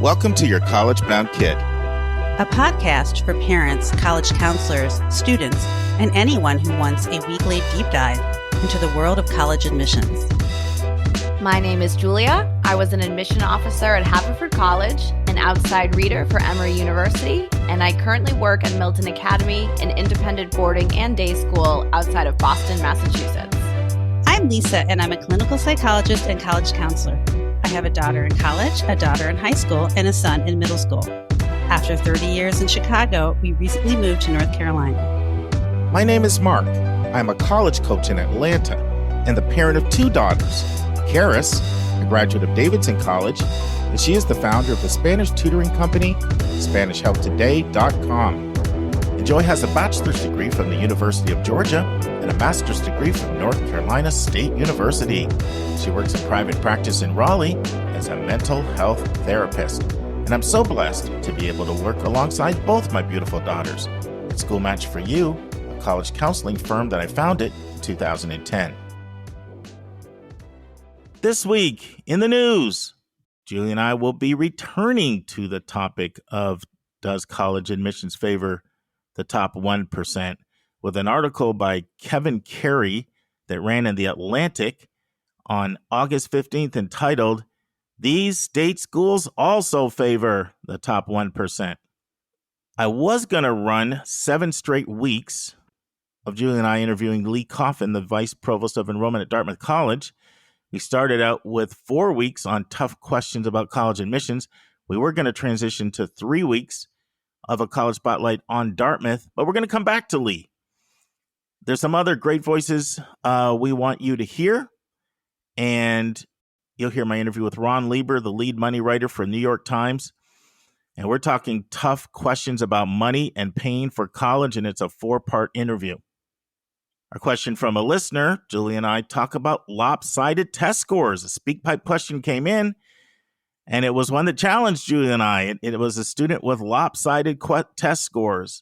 Welcome to Your College Bound Kid, a podcast for parents, college counselors, students, and anyone who wants a weekly deep dive into the world of college admissions. My name is Julia. I was an admission officer at Haverford College, an outside reader for Emory University, and I currently work at Milton Academy, an independent boarding and day school outside of Boston, Massachusetts. I'm Lisa, and I'm a clinical psychologist and college counselor. I have a daughter in college, a daughter in high school, and a son in middle school. After 30 years in Chicago, we recently moved to North Carolina. My name is Mark. I'm a college coach in Atlanta and the parent of two daughters. Karis, a graduate of Davidson College, and she is the founder of the Spanish tutoring company, SpanishHelpToday.com. And Joy has a bachelor's degree from the University of Georgia and a master's degree from North Carolina State University. She works in private practice in Raleigh as a mental health therapist. And I'm so blessed to be able to work alongside both my beautiful daughters at School Match for You, a college counseling firm that I founded in 2010. This week in the news, Julie and I will be returning to the topic of does college admissions favor the top 1% with an article by Kevin Carey that ran in The Atlantic on August 15th entitled, "These state schools also favor the top 1%. I was going to run 7 straight weeks of Julie and I interviewing Lee Coffin, the Vice Provost of Enrollment at Dartmouth College. We started out with 4 weeks on tough questions about college admissions. We were going to transition to 3 weeks of a college spotlight on Dartmouth, but we're going to come back to Lee. There's some other great voices we want you to hear, and you'll hear my interview with Ron Lieber, the lead money writer for New York Times, and we're talking tough questions about money and paying for college, and it's a 4-part interview. Our question from a listener, Julie and I talk about lopsided test scores. A Speakpipe question came in, and it was one that challenged Julie and I. It was a student with lopsided test scores.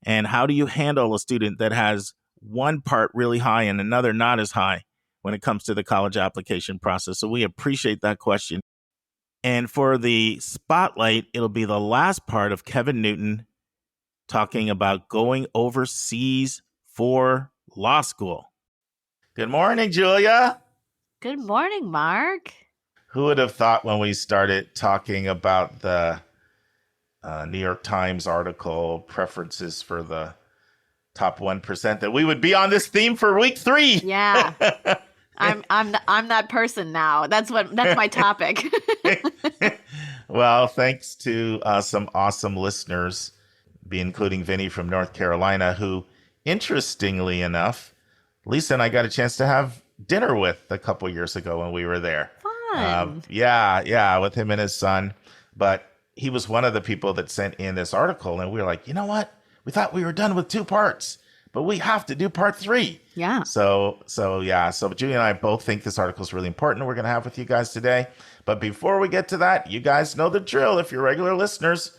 And how do you handle a student that has one part really high and another not as high when it comes to the college application process? So we appreciate that question. And for the spotlight, it'll be the last part of Kevin Newton talking about going overseas for law school. Good morning, Julia. Good morning, Mark. Who would have thought when we started talking about the New York Times article, preferences for the top 1%, that we would be on this theme for week 3? Yeah. I'm that person now. That's my topic. Well, thanks to some awesome listeners, including Vinny from North Carolina, who, interestingly enough, Lisa and I got a chance to have dinner with a couple years ago when we were there. Fun. Yeah, with him and his son. But he was one of the people that sent in this article, and we were like, you know what? We thought we were done with 2 parts, but we have to do part 3. Yeah. So Julie and I both think this article is really important. We're going to have with you guys today. But before we get to that, you guys know the drill. If you're regular listeners,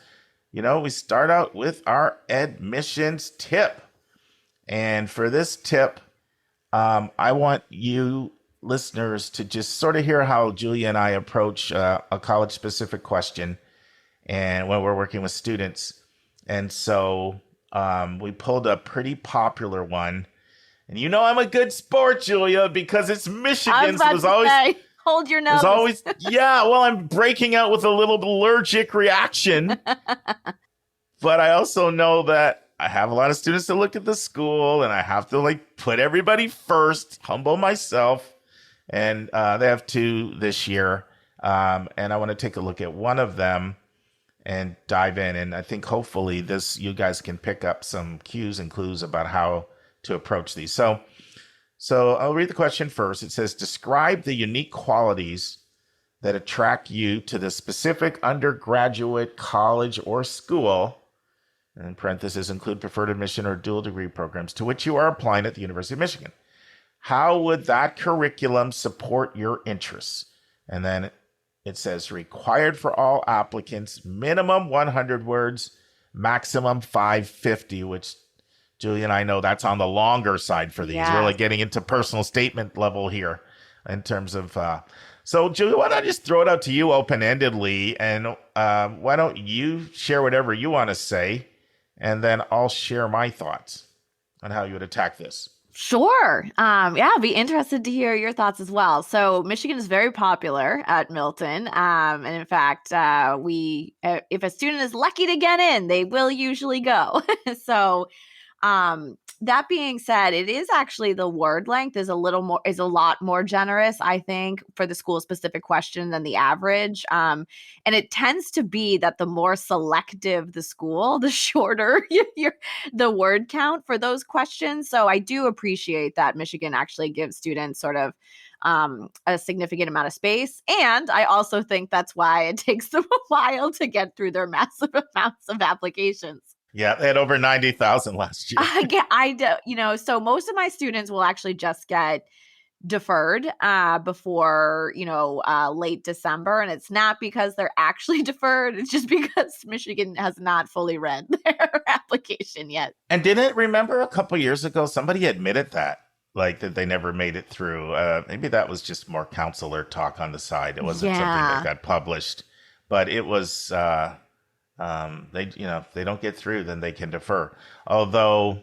you know, we start out with our admissions tip. And for this tip, I want you listeners to just sort of hear how Julia and I approach a college-specific question and when we're working with students. And so we pulled a pretty popular one. And you know I'm a good sport, Julia, because it's Michigan. I was about to say, hold your nose. I'm breaking out with a little allergic reaction. But I also know that I have a lot of students that look at the school, and I have to put everybody first, humble myself. And they have 2 this year. And I want to take a look at one of them and dive in. And I think hopefully you guys can pick up some cues and clues about how to approach these. So I'll read the question first. It says, describe the unique qualities that attract you to the specific undergraduate college or school, and in parentheses include preferred admission or dual degree programs, to which you are applying at the University of Michigan. How would that curriculum support your interests? And then it says required for all applicants, minimum 100 words, maximum 550, which Julie and I know that's on the longer side for these. Yeah. We're getting into personal statement level here in terms of So, Julie, why don't I just throw it out to you open-endedly, and why don't you share whatever you want to say, and then I'll share my thoughts on how you would attack this. Sure. Yeah, I'd be interested to hear your thoughts as well. So Michigan is very popular at Milton. And in fact, if a student is lucky to get in, they will usually go. So that being said, it is actually the word length is a lot more generous, I think, for the school specific question than the average. And it tends to be that the more selective the school, the shorter the word count for those questions. So I do appreciate that Michigan actually gives students sort of a significant amount of space. And I also think that's why it takes them a while to get through their massive amounts of applications. Yeah, they had over 90,000 last year. So most of my students will actually just get deferred before, late December. And it's not because they're actually deferred. It's just because Michigan has not fully read their application yet. And didn't remember a couple years ago, somebody admitted that they never made it through. Maybe that was just more counselor talk on the side. It wasn't something that got published, but it was... they don't get through, then they can defer. Although,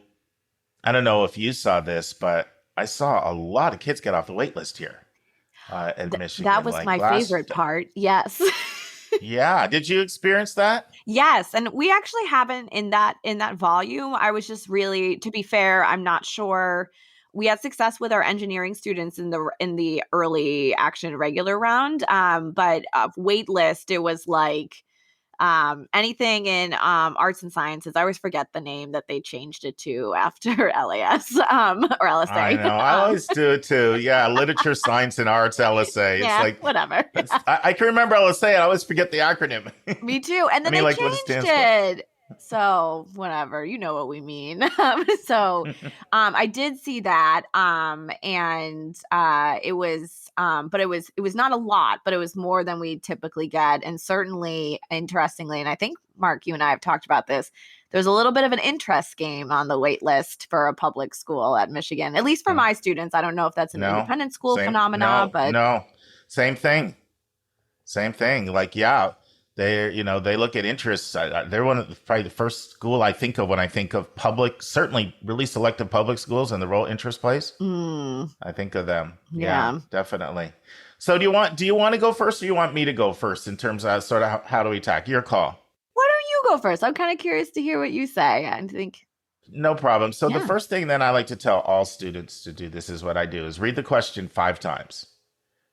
I don't know if you saw this, but I saw a lot of kids get off the wait list here in Michigan. That was my favorite part. Yes. Yeah. Did you experience that? Yes. And we actually haven't in that volume. I was just really, to be fair, I'm not sure. We had success with our engineering students in the early action regular round. But wait list, it was like, anything in arts and sciences. I always forget the name that they changed it to after LAS or LSA. I know. I always do it too. Yeah, literature, science, and arts, LSA. Yeah, it's like whatever. I can remember LSA. I always forget the acronym. Me too. And then they changed it. So whatever, you know what we mean. I did see that. It was not a lot, but it was more than we typically get. And certainly, interestingly, and I think, Mark, you and I have talked about this, there's a little bit of an interest game on the wait list for a public school at Michigan, at least for my students. I don't know if that's an independent school phenomenon, but same thing. Like, yeah. They look at interests. They're probably the first school I think of when I think of public, certainly really selective public schools and the role interest plays. I think of them. Yeah, definitely. So do you want to go first, or do you want me to go first in terms of sort of how do we attack? Your call. Why don't you go first? I'm kind of curious to hear what you say. I think. No problem. So the first thing that I like to tell all students to do, this is what I do, is read the question 5 times.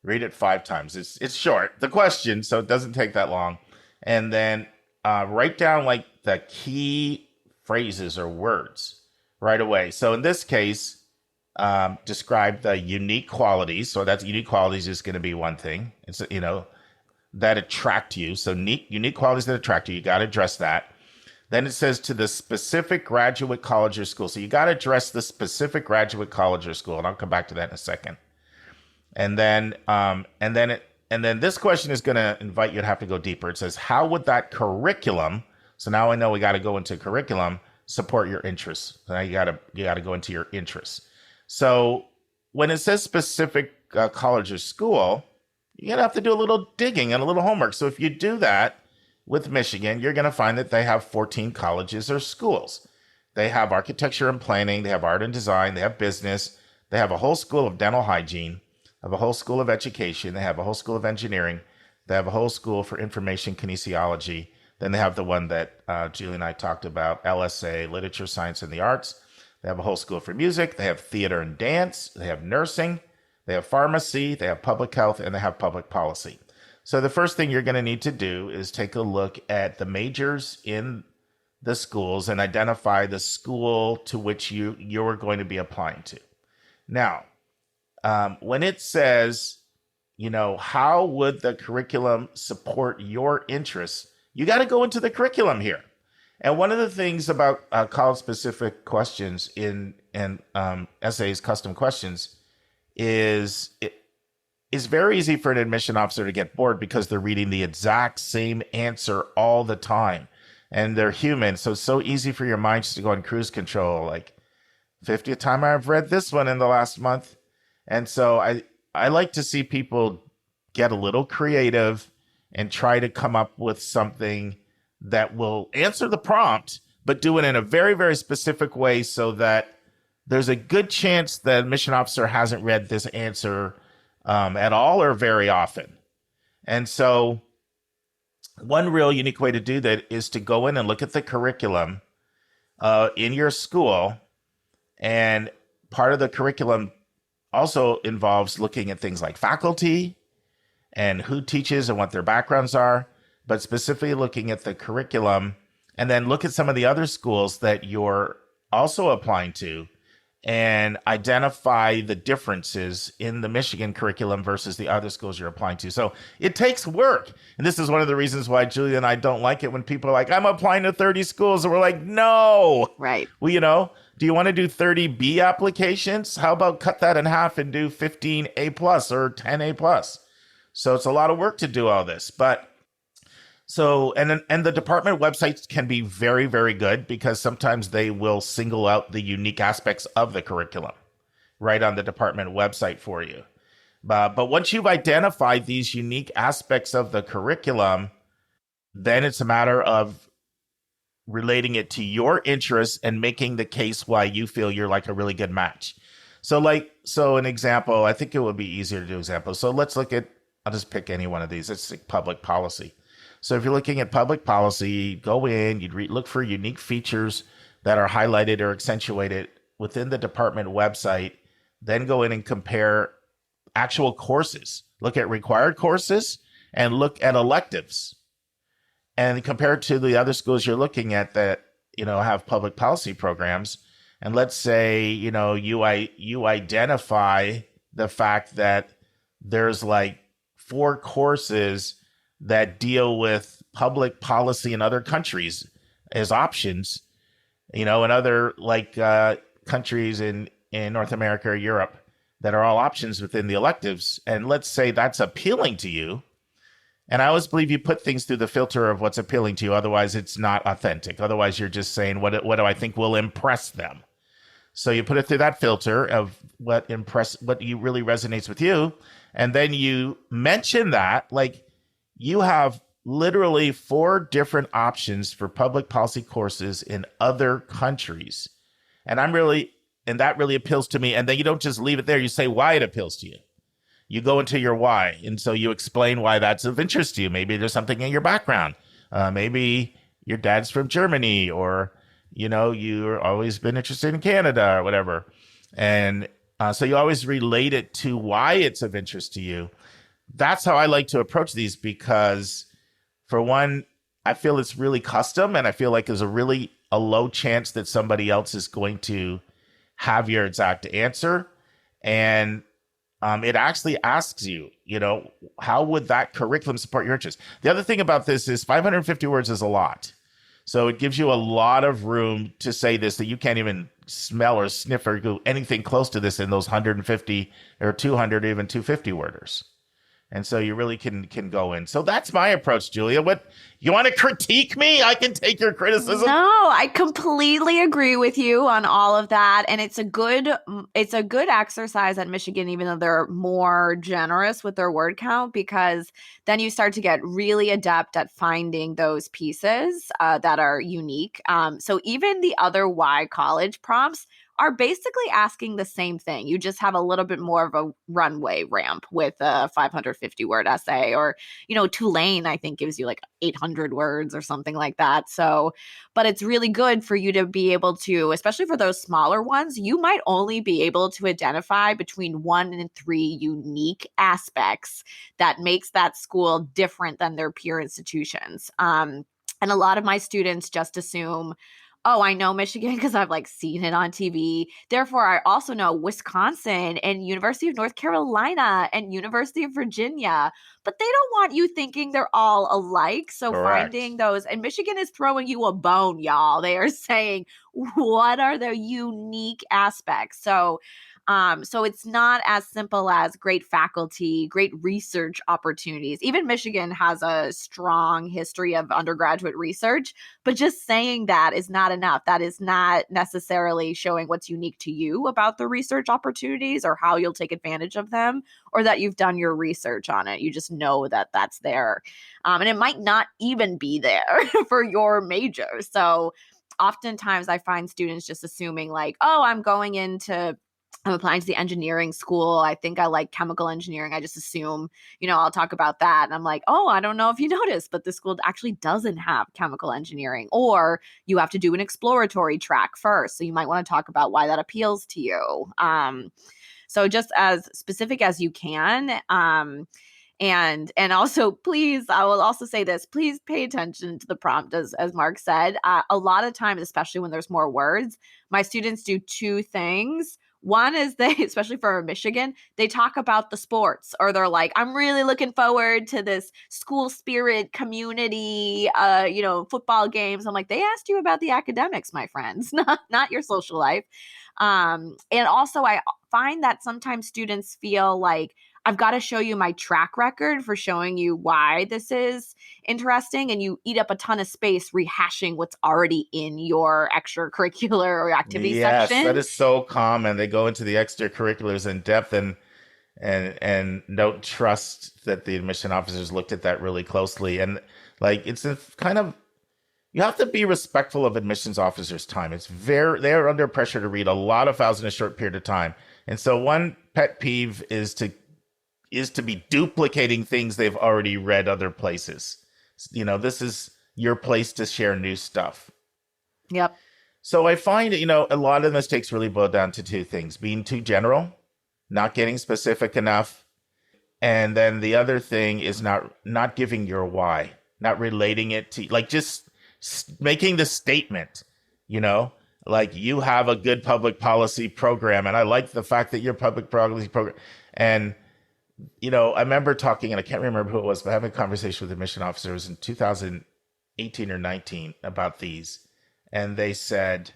Read it 5 times. It's short, the question, so it doesn't take that long. And then write down like the key phrases or words right away. So in this case, describe the unique qualities. So that's unique qualities is going to be one thing. It's, that attract you. So unique qualities that attract you. You got to address that. Then it says to the specific graduate college or school. So you got to address the specific graduate college or school. And I'll come back to that in a second. And then this question is going to invite you to have to go deeper. It says, how would that curriculum, so now I know we got to go into curriculum, support your interests? So now you got to go into your interests. So when it says specific college or school, you're going to have to do a little digging and a little homework. So if you do that with Michigan, you're going to find that they have 14 colleges or schools. They have architecture and planning. They have art and design. They have business. They have a whole school of dental hygiene. Have a whole school of education. They have a whole school of engineering. They have a whole school for information kinesiology. Then they have the one that Julie and I talked about, LSA, literature, science, and the arts. They have a whole school for music. They have theater and dance. They have nursing. They have pharmacy. They have public health, and they have public policy. So the first thing you're going to need to do is take a look at the majors in the schools and identify the school to which you're going to be applying to. Now, when it says, how would the curriculum support your interests, you got to go into the curriculum here. And one of the things about college-specific questions in essays, custom questions, is it's very easy for an admission officer to get bored because they're reading the exact same answer all the time. And they're human, so it's so easy for your mind just to go on cruise control, like 50th time I've read this one in the last month. And so I like to see people get a little creative and try to come up with something that will answer the prompt, but do it in a very, very specific way so that there's a good chance the admission officer hasn't read this answer at all or very often. And so one real unique way to do that is to go in and look at the curriculum in your school. And part of the curriculum also involves looking at things like faculty and who teaches and what their backgrounds are, but specifically looking at the curriculum, and then look at some of the other schools that you're also applying to and identify the differences in the Michigan curriculum versus the other schools you're applying to. So it takes work. And this is one of the reasons why Julia and I don't like it when people are like, I'm applying to 30 schools. And we're like, no. Right. Well, do you want to do 30 B applications? How about cut that in half and do 15 A plus or 10 A plus? So it's a lot of work to do all this. And the department websites can be very, very good because sometimes they will single out the unique aspects of the curriculum right on the department website for you. But once you've identified these unique aspects of the curriculum, then it's a matter of relating it to your interests and making the case why you feel you're like a really good match. So an example, I think it would be easier to do examples. So let's look at, I'll just pick any one of these. It's like public policy. So if you're looking at public policy, go in, you'd look for unique features that are highlighted or accentuated within the department website, then go in and compare actual courses. Look at required courses and look at electives and compare it to the other schools you're looking at that, have public policy programs. And let's say, you identify the fact that there's like 4 courses that deal with public policy in other countries as options, in other countries in North America or Europe that are all options within the electives. And let's say that's appealing to you. And I always believe you put things through the filter of what's appealing to you. Otherwise, it's not authentic. Otherwise, you're just saying, what do I think will impress them? So you put it through that filter of what you really resonates with you. And then you mention that, like, you have literally 4 different options for public policy courses in other countries. And that really appeals to me. And then you don't just leave it there. You say why it appeals to you. You go into your why. And so you explain why that's of interest to you. Maybe there's something in your background. Maybe your dad's from Germany, or, you've always been interested in Canada or whatever. And so you always relate it to why it's of interest to you. That's how I like to approach these because, for one, I feel it's really custom, and I feel like there's a low chance that somebody else is going to have your exact answer. And it actually asks you, how would that curriculum support your interest? The other thing about this is 550 words is a lot. So it gives you a lot of room to say this that you can't even smell or sniff or do anything close to this in those 150 or 200, even 250 worders. And so you really can go in. So that's my approach, Julia. What, you want to critique me? I can take your criticism. No, I completely agree with you on all of that. And it's a good exercise at Michigan, even though they're more generous with their word count, because then you start to get really adept at finding those pieces that are unique. So even the other Y college prompts are basically asking the same thing. You just have a little bit more of a runway ramp with a 550 word essay, or, Tulane, I think, gives you like 800 words or something like that. So, but it's really good for you to be able to, especially for those smaller ones, you might only be able to identify between 1 and 3 unique aspects that makes that school different than their peer institutions. And a lot of my students just assume, oh, I know Michigan because I've seen it on TV. Therefore, I also know Wisconsin and University of North Carolina and University of Virginia. But they don't want you thinking they're all alike. So Correct. finding those, and Michigan is throwing you a bone, y'all. They are saying, what are the unique aspects? So So it's not as simple as great faculty, great research opportunities. Even Michigan has a strong history of undergraduate research, but just saying that is not enough. That is not necessarily showing what's unique to you about the research opportunities or how you'll take advantage of them, or that you've done your research on it. You just know that that's there. And it might not even be there for your major. So oftentimes I find students just assuming like, oh, I'm applying to the engineering school. I think I like chemical engineering. I just assume, I'll talk about that. And I'm like, oh, I don't know if you noticed, but the school actually doesn't have chemical engineering, or you have to do an exploratory track first. So you might want to talk about why that appeals to you. So just as specific as you can. And also, please, I will also say this, please pay attention to the prompt, as Mark said. A lot of times, especially when there's more words, my students do two things. One is they, especially for Michigan, they talk about the sports, or they're like, I'm really looking forward to this school spirit community, football games. I'm like, they asked you about the academics, my friends, not your social life. And also I find that sometimes students feel like, I've got to show you my track record for showing you why this is interesting. And you eat up a ton of space rehashing what's already in your extracurricular or activity section. Yes, that is so common. They go into the extracurriculars in depth and don't trust that the admission officers looked at that really closely. And like, it's a kind of, you have to be respectful of admissions officers' time. They're under pressure to read a lot of files in a short period of time. And so one pet peeve is to be duplicating things they've already read other places. This is your place to share new stuff. Yep. So I find, a lot of mistakes really boil down to two things: being too general, not getting specific enough. And then the other thing is not giving your why, not relating it to, like, just making the statement, like, you have a good public policy program. And I like the fact that your public policy program, and I remember talking, and I can't remember who it was, but having a conversation with admission officers in 2018 or 19 about these. And they said,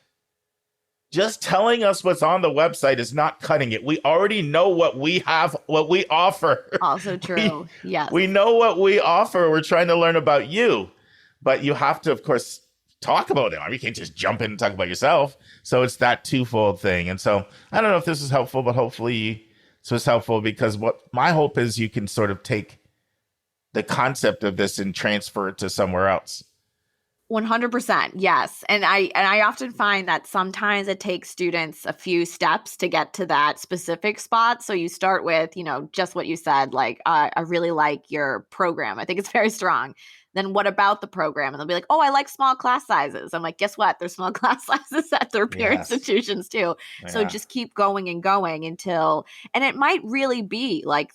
just telling us what's on the website is not cutting it. We already know what we have, what we offer. Also true. Yes. We know what we offer. We're trying to learn about you. But you have to, of course, talk about it. You can't just jump in and talk about yourself. So it's that twofold thing. And so I don't know if this is helpful, but hopefully this was helpful, because what my hope is, you can sort of take the concept of this and transfer it to somewhere else. 100%. Yes. And I often find that sometimes it takes students a few steps to get to that specific spot. So you start with, just what you said, like, I really like your program. I think it's very strong. Then what about the program? And they'll be like, oh, I like small class sizes. I'm like, guess what? There's small class sizes at their peer institutions too. Yeah. So just keep going and going until, and it might really be like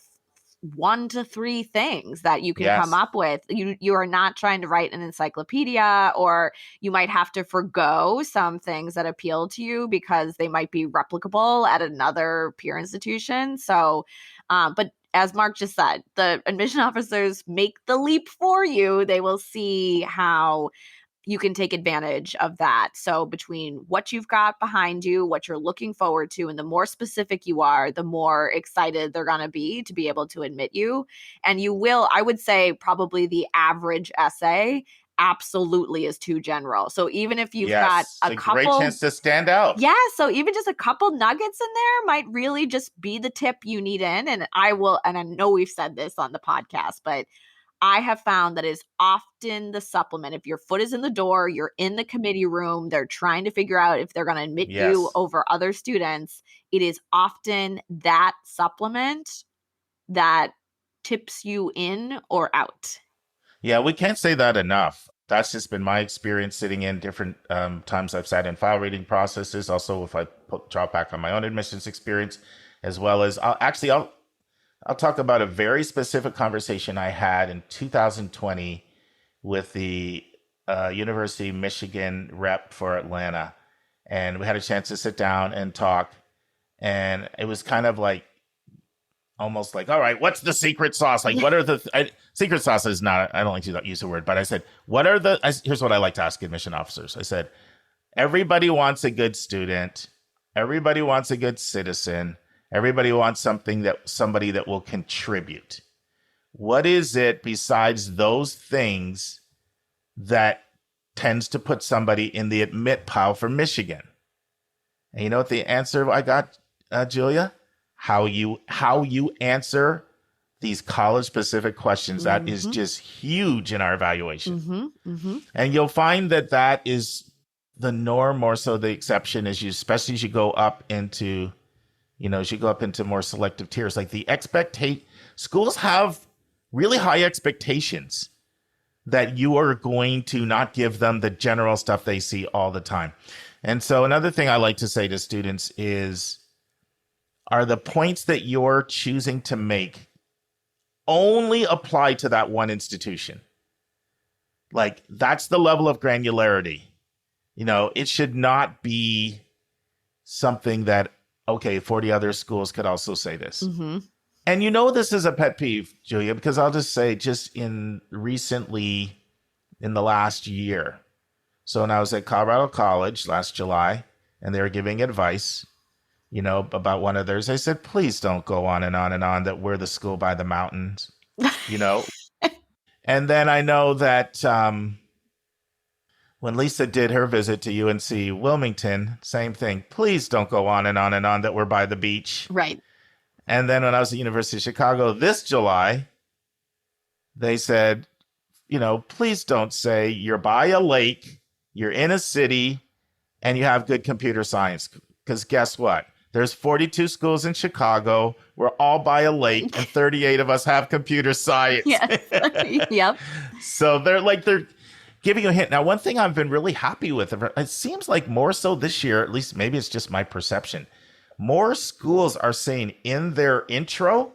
1 to 3 things that you can come up with. You are not trying to write an encyclopedia, or you might have to forgo some things that appeal to you because they might be replicable at another peer institution. So, but as Mark just said, the admission officers make the leap for you. They will see how you can take advantage of that. So between what you've got behind you, what you're looking forward to, and the more specific you are, the more excited they're going to be able to admit you. And you will, I would say, probably the average essay absolutely is too general. So even if you've got a couple, great chance to stand out. Yeah. So even just a couple nuggets in there might really just be the tip you need in. And I know we've said this on the podcast, but I have found that is often the supplement. If your foot is in the door, you're in the committee room, they're trying to figure out if they're going to admit you over other students. It is often that supplement that tips you in or out. Yeah, we can't say that enough. That's just been my experience sitting in different times I've sat in file reading processes. Also, if I drop back on my own admissions experience, as well as I'll talk about a very specific conversation I had in 2020 with the University of Michigan rep for Atlanta. And we had a chance to sit down and talk. And it was kind of like, almost like, all right, what's the secret sauce? Like, what are the secret sauce is not, I don't like to use the word, but I said, here's what I like to ask admission officers. I said, everybody wants a good student. Everybody wants a good citizen. Everybody wants somebody that will contribute. What is it besides those things that tends to put somebody in the admit pile for Michigan? And you know what the answer I got, Julia? How you answer these college-specific questions. That is just huge in our evaluation. And you'll find that is the norm, more so the exception, especially as you go up into, more selective tiers. Like schools have really high expectations that you are going to not give them the general stuff they see all the time. And so another thing I like to say to students is, are the points that you're choosing to make only apply to that one institution? Like, that's the level of granularity. It should not be something that, 40 other schools could also say this. And this is a pet peeve, Julia, because I'll just say recently in the last year. So when I was at Colorado College last July and they were giving advice, about one of theirs, I said, please don't go on and on and on that we're the school by the mountains, And then I know that when Lisa did her visit to UNC Wilmington, same thing. Please don't go on and on and on that we're by the beach. Right. And then when I was at University of Chicago this July, they said, please don't say you're by a lake, you're in a city, and you have good computer science. Because guess what? There's 42 schools in Chicago. We're all by a lake, and 38 of us have computer science. Yes. Yep. So they're giving you a hint. Now, one thing I've been really happy with, it seems like more so this year, at least maybe it's just my perception, more schools are saying in their intro,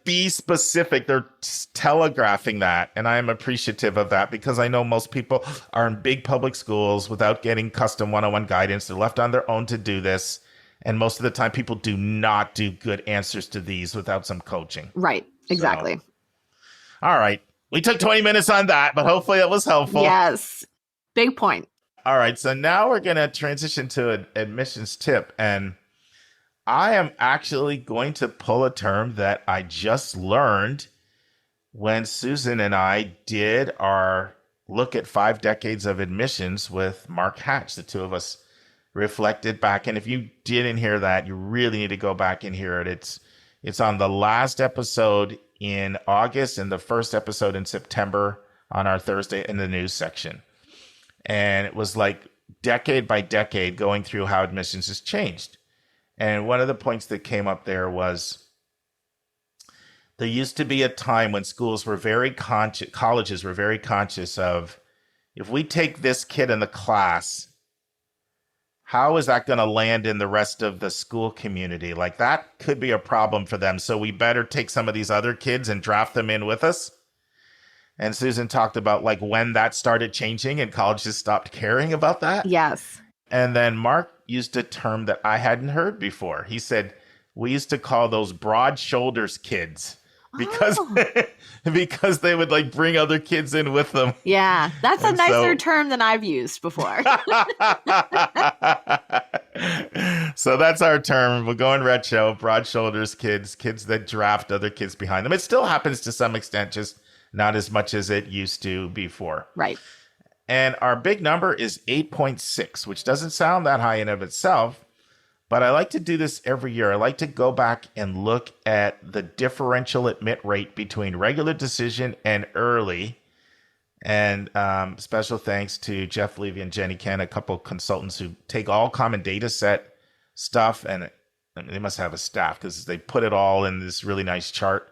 be specific. They're telegraphing that. And I am appreciative of that because I know most people are in big public schools without getting custom one-on-one guidance. They're left on their own to do this. And most of the time, people do not do good answers to these without some coaching. Right. Exactly. So, all right. We took 20 minutes on that, but hopefully it was helpful. Yes. Big point. All right. So now we're going to transition to an admissions tip. And I am actually going to pull a term that I just learned when Susan and I did our look at 5 decades of admissions with Mark Hatch. The two of us reflected back. And if you didn't hear that, you really need to go back and hear it. It's on the last episode in August and the first episode in September on our Thursday in the news section. And it was decade by decade going through how admissions has changed. And one of the points that came up there was there used to be a time when schools were very conscious, colleges were very conscious of, if we take this kid in the class, how is that going to land in the rest of the school community? That could be a problem for them. So we better take some of these other kids and draft them in with us. And Susan talked about when that started changing and colleges stopped caring about that. Yes. And then Mark used a term that I hadn't heard before. He said, we used to call those broad shoulders kids because because they would bring other kids in with them. Yeah, that's a nicer term than I've used before. So that's our term. We're going retro, broad shoulders kids that draft other kids behind them. It still happens to some extent, just not as much as it used to before. Right. And our big number is 8.6, which doesn't sound that high in of itself, but I like to do this every year. I like to go back and look at the differential admit rate between regular decision and early. And special thanks to Jeff Levy and Jenny Ken, a couple of consultants who take all common data set stuff, and they must have a staff because they put it all in this really nice chart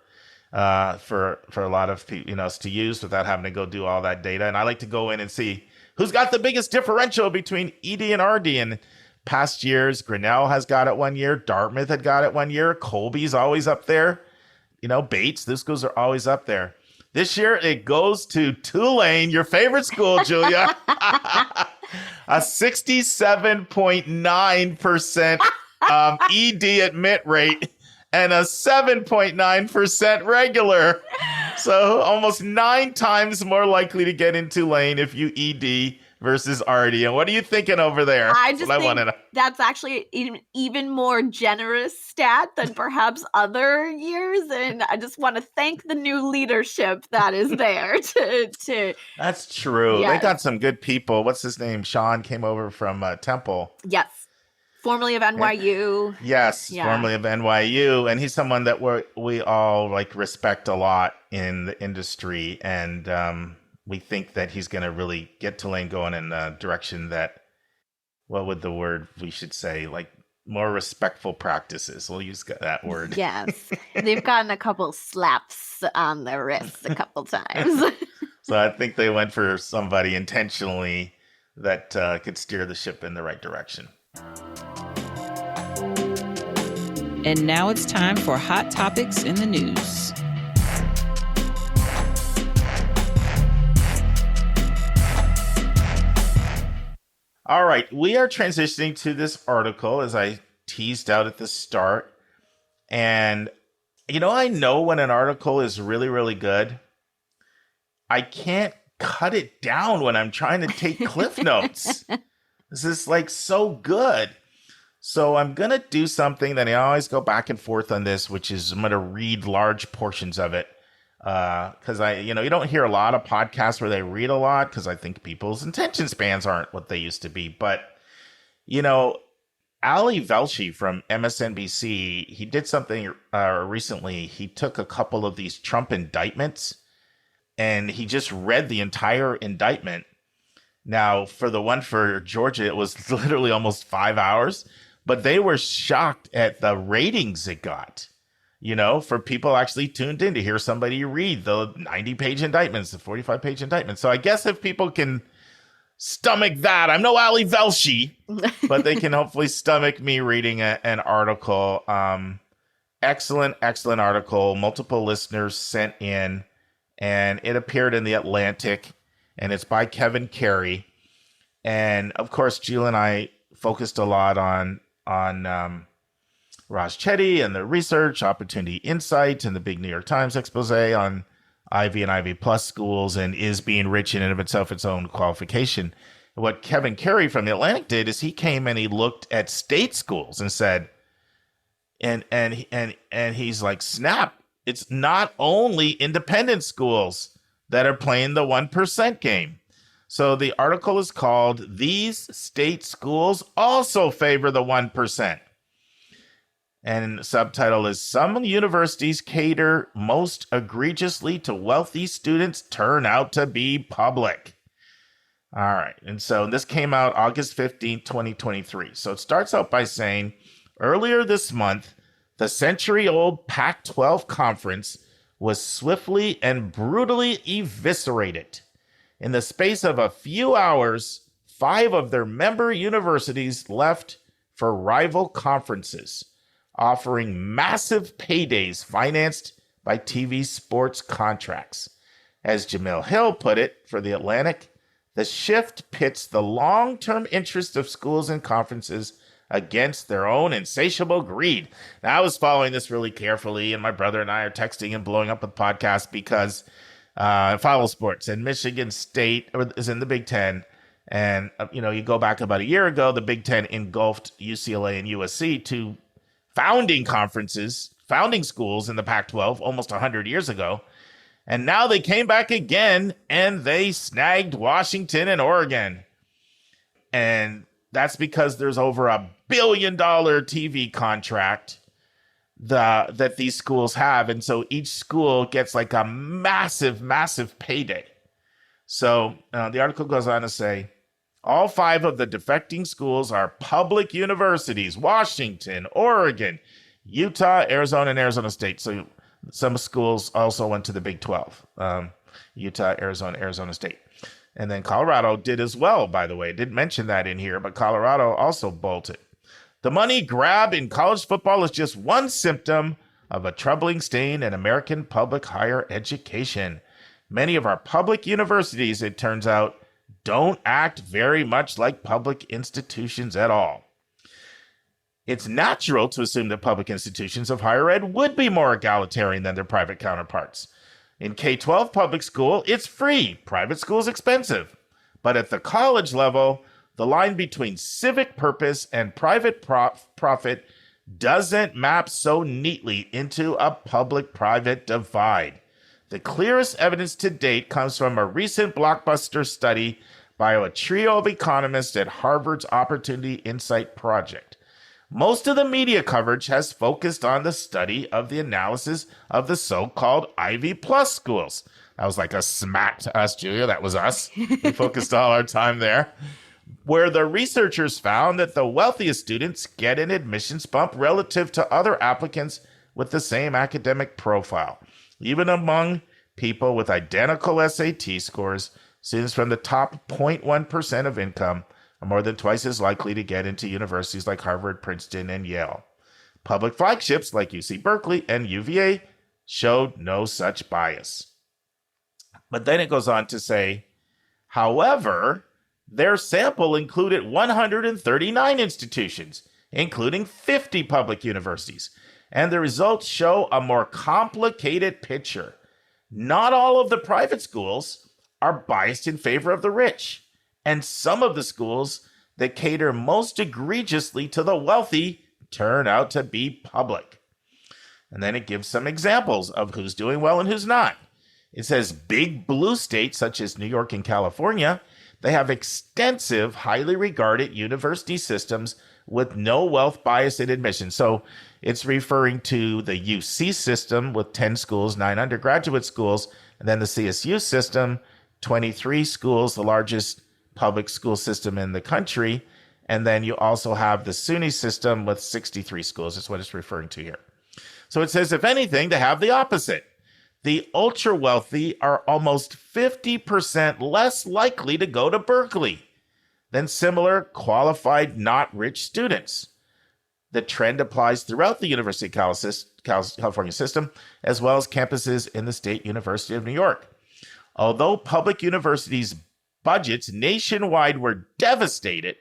for a lot of people, us to use without having to go do all that data. And I like to go in and see who's got the biggest differential between ED and RD. And past years, Grinnell has got it one year, Dartmouth had got it one year, Colby's always up there, Bates, those schools are always up there. This year it goes to Tulane, your favorite school, Julia. A 67.9% ED admit rate and a 7.9% regular. So almost 9 times more likely to get in Tulane if you ED versus Artie. And what are you thinking over there? I just think that's actually an even more generous stat than perhaps other years. And I just want to thank the new leadership that is there to That's true. Yes. They got some good people. What's his name? Sean came over from Temple. Yes. Formerly of NYU. Yes, Yeah. formerly of NYU. And he's someone that we all like respect a lot in the industry. And we think that he's going to really get Tulane going in the direction that, what would the word we should say, like more respectful practices. We'll use that word. Yes. They've gotten a couple slaps on their wrists a couple times. So I think they went for somebody intentionally that could steer the ship in the right direction. And now it's time for Hot Topics in the News. All right, we are transitioning to this article as I teased out at the start. And, I know when an article is really, really good, I can't cut it down when I'm trying to take cliff notes. This is like so good. So I'm going to do something that I always go back and forth on this, which is I'm going to read large portions of it. Because you don't hear a lot of podcasts where they read a lot because I think people's attention spans aren't what they used to be. But, Ali Velshi from MSNBC, he did something recently. He took a couple of these Trump indictments and he just read the entire indictment. Now, for the one for Georgia, it was literally almost 5 hours, but they were shocked at the ratings it got. For people actually tuned in to hear somebody read the 90-page indictments, the 45-page indictments. So I guess if people can stomach that, I'm no Ali Velshi, but they can hopefully stomach me reading an article. Excellent article. Multiple listeners sent in, and it appeared in The Atlantic, and it's by Kevin Carey. And of course, Jill and I focused a lot on Raj Chetty and the research, Opportunity Insight, and the big New York Times expose on Ivy and Ivy Plus schools, and is being rich in and of itself its own qualification. What Kevin Carey from The Atlantic did is he came and he looked at state schools and said, and he's like, snap, it's not only independent schools that are playing the 1% game. So the article is called "These State Schools Also Favor the 1%." And the subtitle is "Some Universities Cater Most Egregiously to Wealthy Students Turn Out to Be Public." All right. And so this came out August 15, 2023. So it starts out by saying, earlier this month, the century-old Pac-12 conference was swiftly and brutally eviscerated. In the space of a few hours, 5 of their member universities left for rival conferences, offering massive paydays financed by TV sports contracts. As Jamil Hill put it for The Atlantic, the shift pits the long-term interests of schools and conferences against their own insatiable greed. Now, I was following this really carefully, and my brother and I are texting and blowing up with podcasts because I follow sports, and Michigan State is in the Big Ten. And, you go back about a year ago, the Big Ten engulfed UCLA and USC, two founding schools in the Pac-12 almost 100 years ago. And now they came back again and they snagged Washington and Oregon. And that's because there's over $1 billion TV contract that these schools have. And so each school gets like a massive, massive payday. So the article goes on to say, all 5 of the defecting schools are public universities: Washington, Oregon, Utah, Arizona, and Arizona State. So some schools also went to the Big 12, Utah, Arizona State. And then Colorado did as well, by the way. I didn't mention that in here, but Colorado also bolted. The money grab in college football is just one symptom of a troubling stain in American public higher education. Many of our public universities, it turns out, don't act very much like public institutions at all. It's natural to assume that public institutions of higher ed would be more egalitarian than their private counterparts. In K-12 public school, it's free. Private school is expensive. But at the college level, the line between civic purpose and private profit doesn't map so neatly into a public-private divide. The clearest evidence to date comes from a recent blockbuster study by a trio of economists at Harvard's Opportunity Insight Project. Most of the media coverage has focused on the study of the analysis of the so-called Ivy Plus schools. That was like a smack to us, Julia. That was us. We focused all our time there. Where the researchers found that the wealthiest students get an admissions bump relative to other applicants with the same academic profile. Even among people with identical SAT scores, students from the top 0.1% of income are more than twice as likely to get into universities like Harvard, Princeton, and Yale. Public flagships like UC Berkeley and UVA showed no such bias. But then it goes on to say, however, their sample included 139 institutions, including 50 public universities, and the results show a more complicated picture. Not all of the private schools are biased in favor of the rich, and some of the schools that cater most egregiously to the wealthy turn out to be public. And then it gives some examples of who's doing well and who's not. It says big blue states such as New York and California, they have extensive, highly regarded university systems with no wealth bias in admission. So it's referring to the UC system with 10 schools, 9 undergraduate schools, and then the CSU system, 23 schools, the largest public school system in the country. And then you also have the SUNY system with 63 schools. That's what it's referring to here. So it says, if anything, they have the opposite. The ultra wealthy are almost 50% less likely to go to Berkeley than similar qualified, not rich students. The trend applies throughout the University of California system, as well as campuses in the State University of New York. Although public universities' budgets nationwide were devastated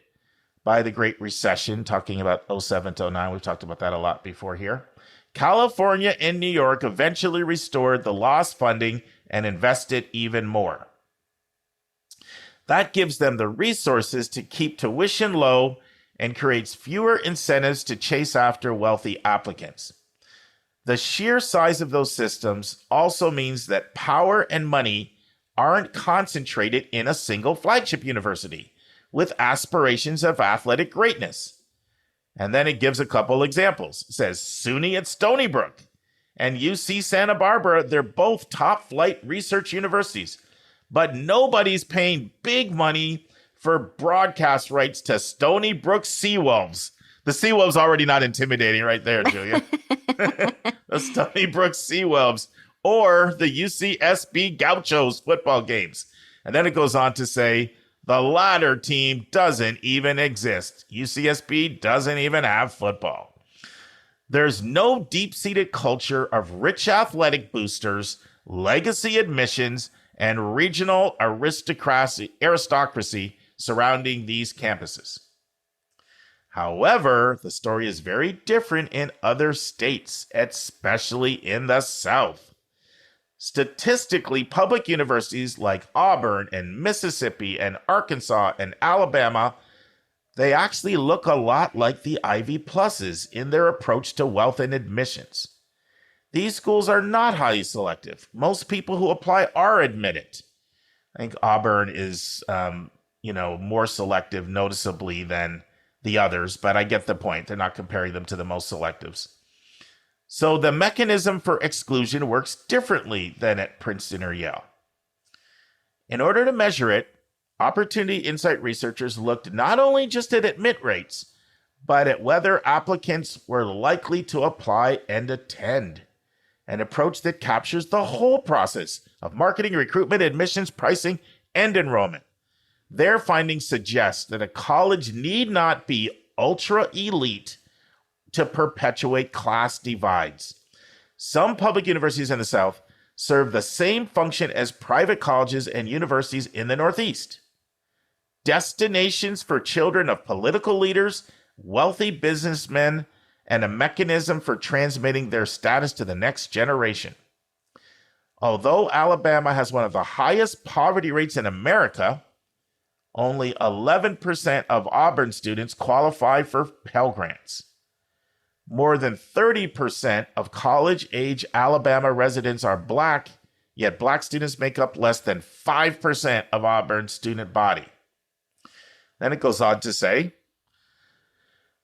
by the Great Recession, talking about 07 to 09, we've talked about that a lot before here, California and New York eventually restored the lost funding and invested even more. That gives them the resources to keep tuition low and creates fewer incentives to chase after wealthy applicants. The sheer size of those systems also means that power and money aren't concentrated in a single flagship university with aspirations of athletic greatness. And then it gives a couple examples. It says SUNY at Stony Brook and UC Santa Barbara, they're both top flight research universities, but nobody's paying big money for broadcast rights to Stony Brook Seawolves. The Seawolves already not intimidating right there, Julia. The Stony Brook Seawolves or the UCSB Gauchos football games. And then it goes on to say, the latter team doesn't even exist. UCSB doesn't even have football. There's no deep-seated culture of rich athletic boosters, legacy admissions, and regional aristocracy surrounding these campuses. However, the story is very different in other states, especially in the South. Statistically, public universities like Auburn and Mississippi and Arkansas and Alabama, they actually look a lot like the Ivy Pluses in their approach to wealth and admissions. These schools are not highly selective. Most people who apply are admitted. I think Auburn is, more selective noticeably than the others, but I get the point. They're not comparing them to the most selectives. So the mechanism for exclusion works differently than at Princeton or Yale. In order to measure it, Opportunity Insight researchers looked not only just at admit rates, but at whether applicants were likely to apply and attend, an approach that captures the whole process of marketing, recruitment, admissions, pricing, and enrollment. Their findings suggest that a college need not be ultra elite to perpetuate class divides. Some public universities in the South serve the same function as private colleges and universities in the Northeast. Destinations for children of political leaders, wealthy businessmen, and a mechanism for transmitting their status to the next generation. Although Alabama has one of the highest poverty rates in America, only 11% of Auburn students qualify for Pell Grants. More than 30% of college-age Alabama residents are Black, yet Black students make up less than 5% of Auburn's student body. Then it goes on to say,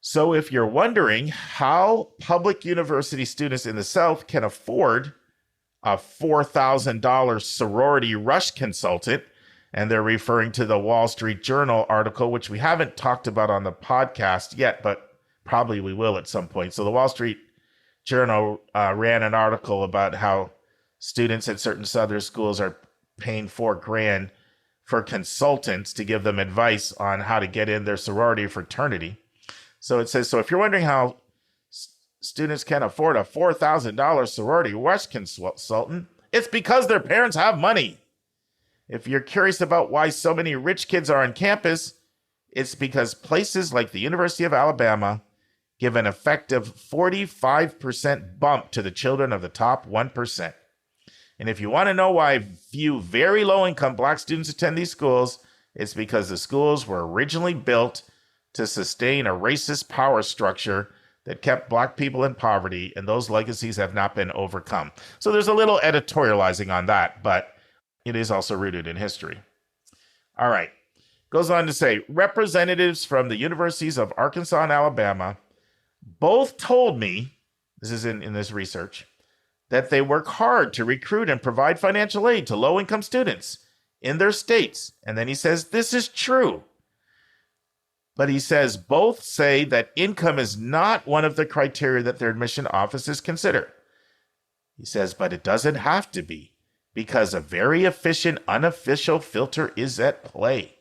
so if you're wondering how public university students in the South can afford a $4,000 sorority rush consultant, and they're referring to the Wall Street Journal article, which we haven't talked about on the podcast yet, but probably we will at some point. So the Wall Street Journal ran an article about how students at certain Southern schools are paying $4,000 for consultants to give them advice on how to get in their sorority or fraternity. So it says, so if you're wondering how students can afford a $4,000 sorority rush consultant, it's because their parents have money. If you're curious about why so many rich kids are on campus, it's because places like the University of Alabama give an effective 45% bump to the children of the top 1%. And if you want to know why few very low-income Black students attend these schools, it's because the schools were originally built to sustain a racist power structure that kept Black people in poverty, and those legacies have not been overcome. So there's a little editorializing on that, but it is also rooted in history. All right. Goes on to say, representatives from the universities of Arkansas and Alabama both told me, this is in this research, that they work hard to recruit and provide financial aid to low-income students in their states. And then he says, this is true. But he says both say that income is not one of the criteria that their admission offices consider. He says, but it doesn't have to be, because a very efficient unofficial filter is at play.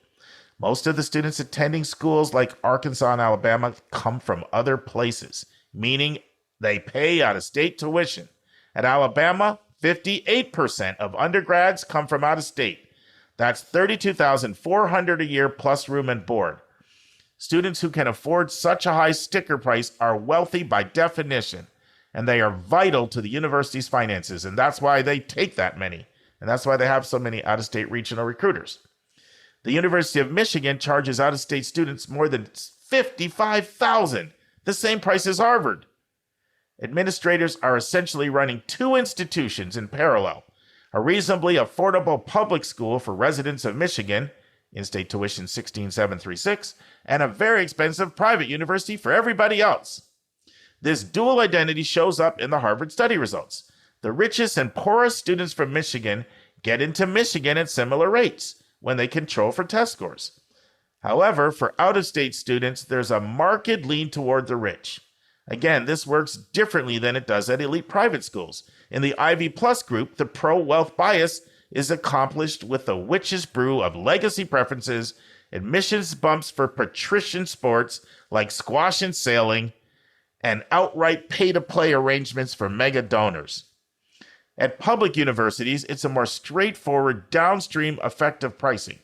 Most of the students attending schools like Arkansas and Alabama come from other places, meaning they pay out-of-state tuition. At Alabama, 58% of undergrads come from out of state. That's $32,400 a year plus room and board. Students who can afford such a high sticker price are wealthy by definition, and they are vital to the university's finances, and that's why they take that many, and that's why they have so many out-of-state regional recruiters. The University of Michigan charges out-of-state students more than $55,000, the same price as Harvard. Administrators are essentially running two institutions in parallel: a reasonably affordable public school for residents of Michigan, in-state tuition $16,736, and a very expensive private university for everybody else. This dual identity shows up in the Harvard study results. The richest and poorest students from Michigan get into Michigan at similar rates when they control for test scores. However, for out-of-state students, there's a marked lean toward the rich. Again, this works differently than it does at elite private schools. In the Ivy Plus group, the pro-wealth bias is accomplished with the witch's brew of legacy preferences, admissions bumps for patrician sports like squash and sailing, and outright pay-to-play arrangements for mega donors. At public universities, it's a more straightforward, downstream, effective pricing.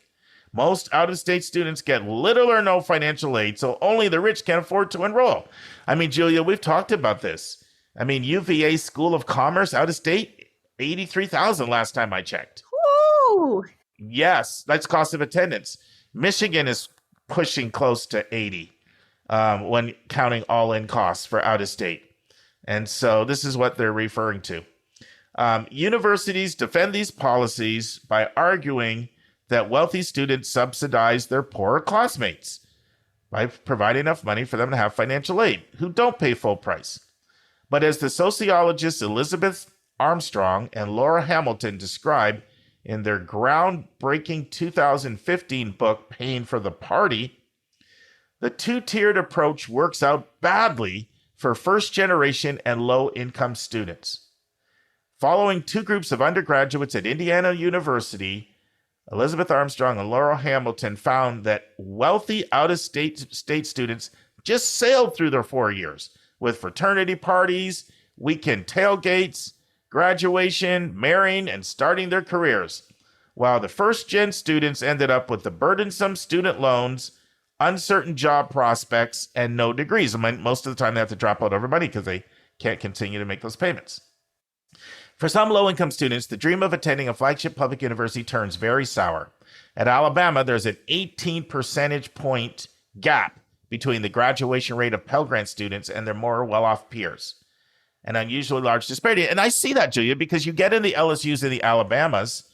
Most out-of-state students get little or no financial aid, so only the rich can afford to enroll. I mean, Julia, we've talked about this. I mean, UVA School of Commerce out-of-state, $83,000 last time I checked. Woo! Yes, that's cost of attendance. Michigan is pushing close to 80 when counting all-in costs for out-of-state. And so this is what they're referring to. Universities defend these policies by arguing that wealthy students subsidize their poorer classmates by providing enough money for them to have financial aid, who don't pay full price. But as the sociologists Elizabeth Armstrong and Laura Hamilton describe in their groundbreaking 2015 book, Paying for the Party, the two-tiered approach works out badly for first-generation and low-income students. Following two groups of undergraduates at Indiana University, Elizabeth Armstrong and Laura Hamilton found that wealthy out-of-state students just sailed through their 4 years with fraternity parties, weekend tailgates, graduation, marrying, and starting their careers, while the first-gen students ended up with the burdensome student loans, uncertain job prospects, and no degrees. I mean, most of the time they have to drop out over money because they can't continue to make those payments. For some low-income students, the dream of attending a flagship public university turns very sour. At Alabama, there's an 18 percentage point gap between the graduation rate of Pell Grant students and their more well-off peers. An unusually large disparity. And I see that, Julia, because you get in the LSUs and the Alabamas,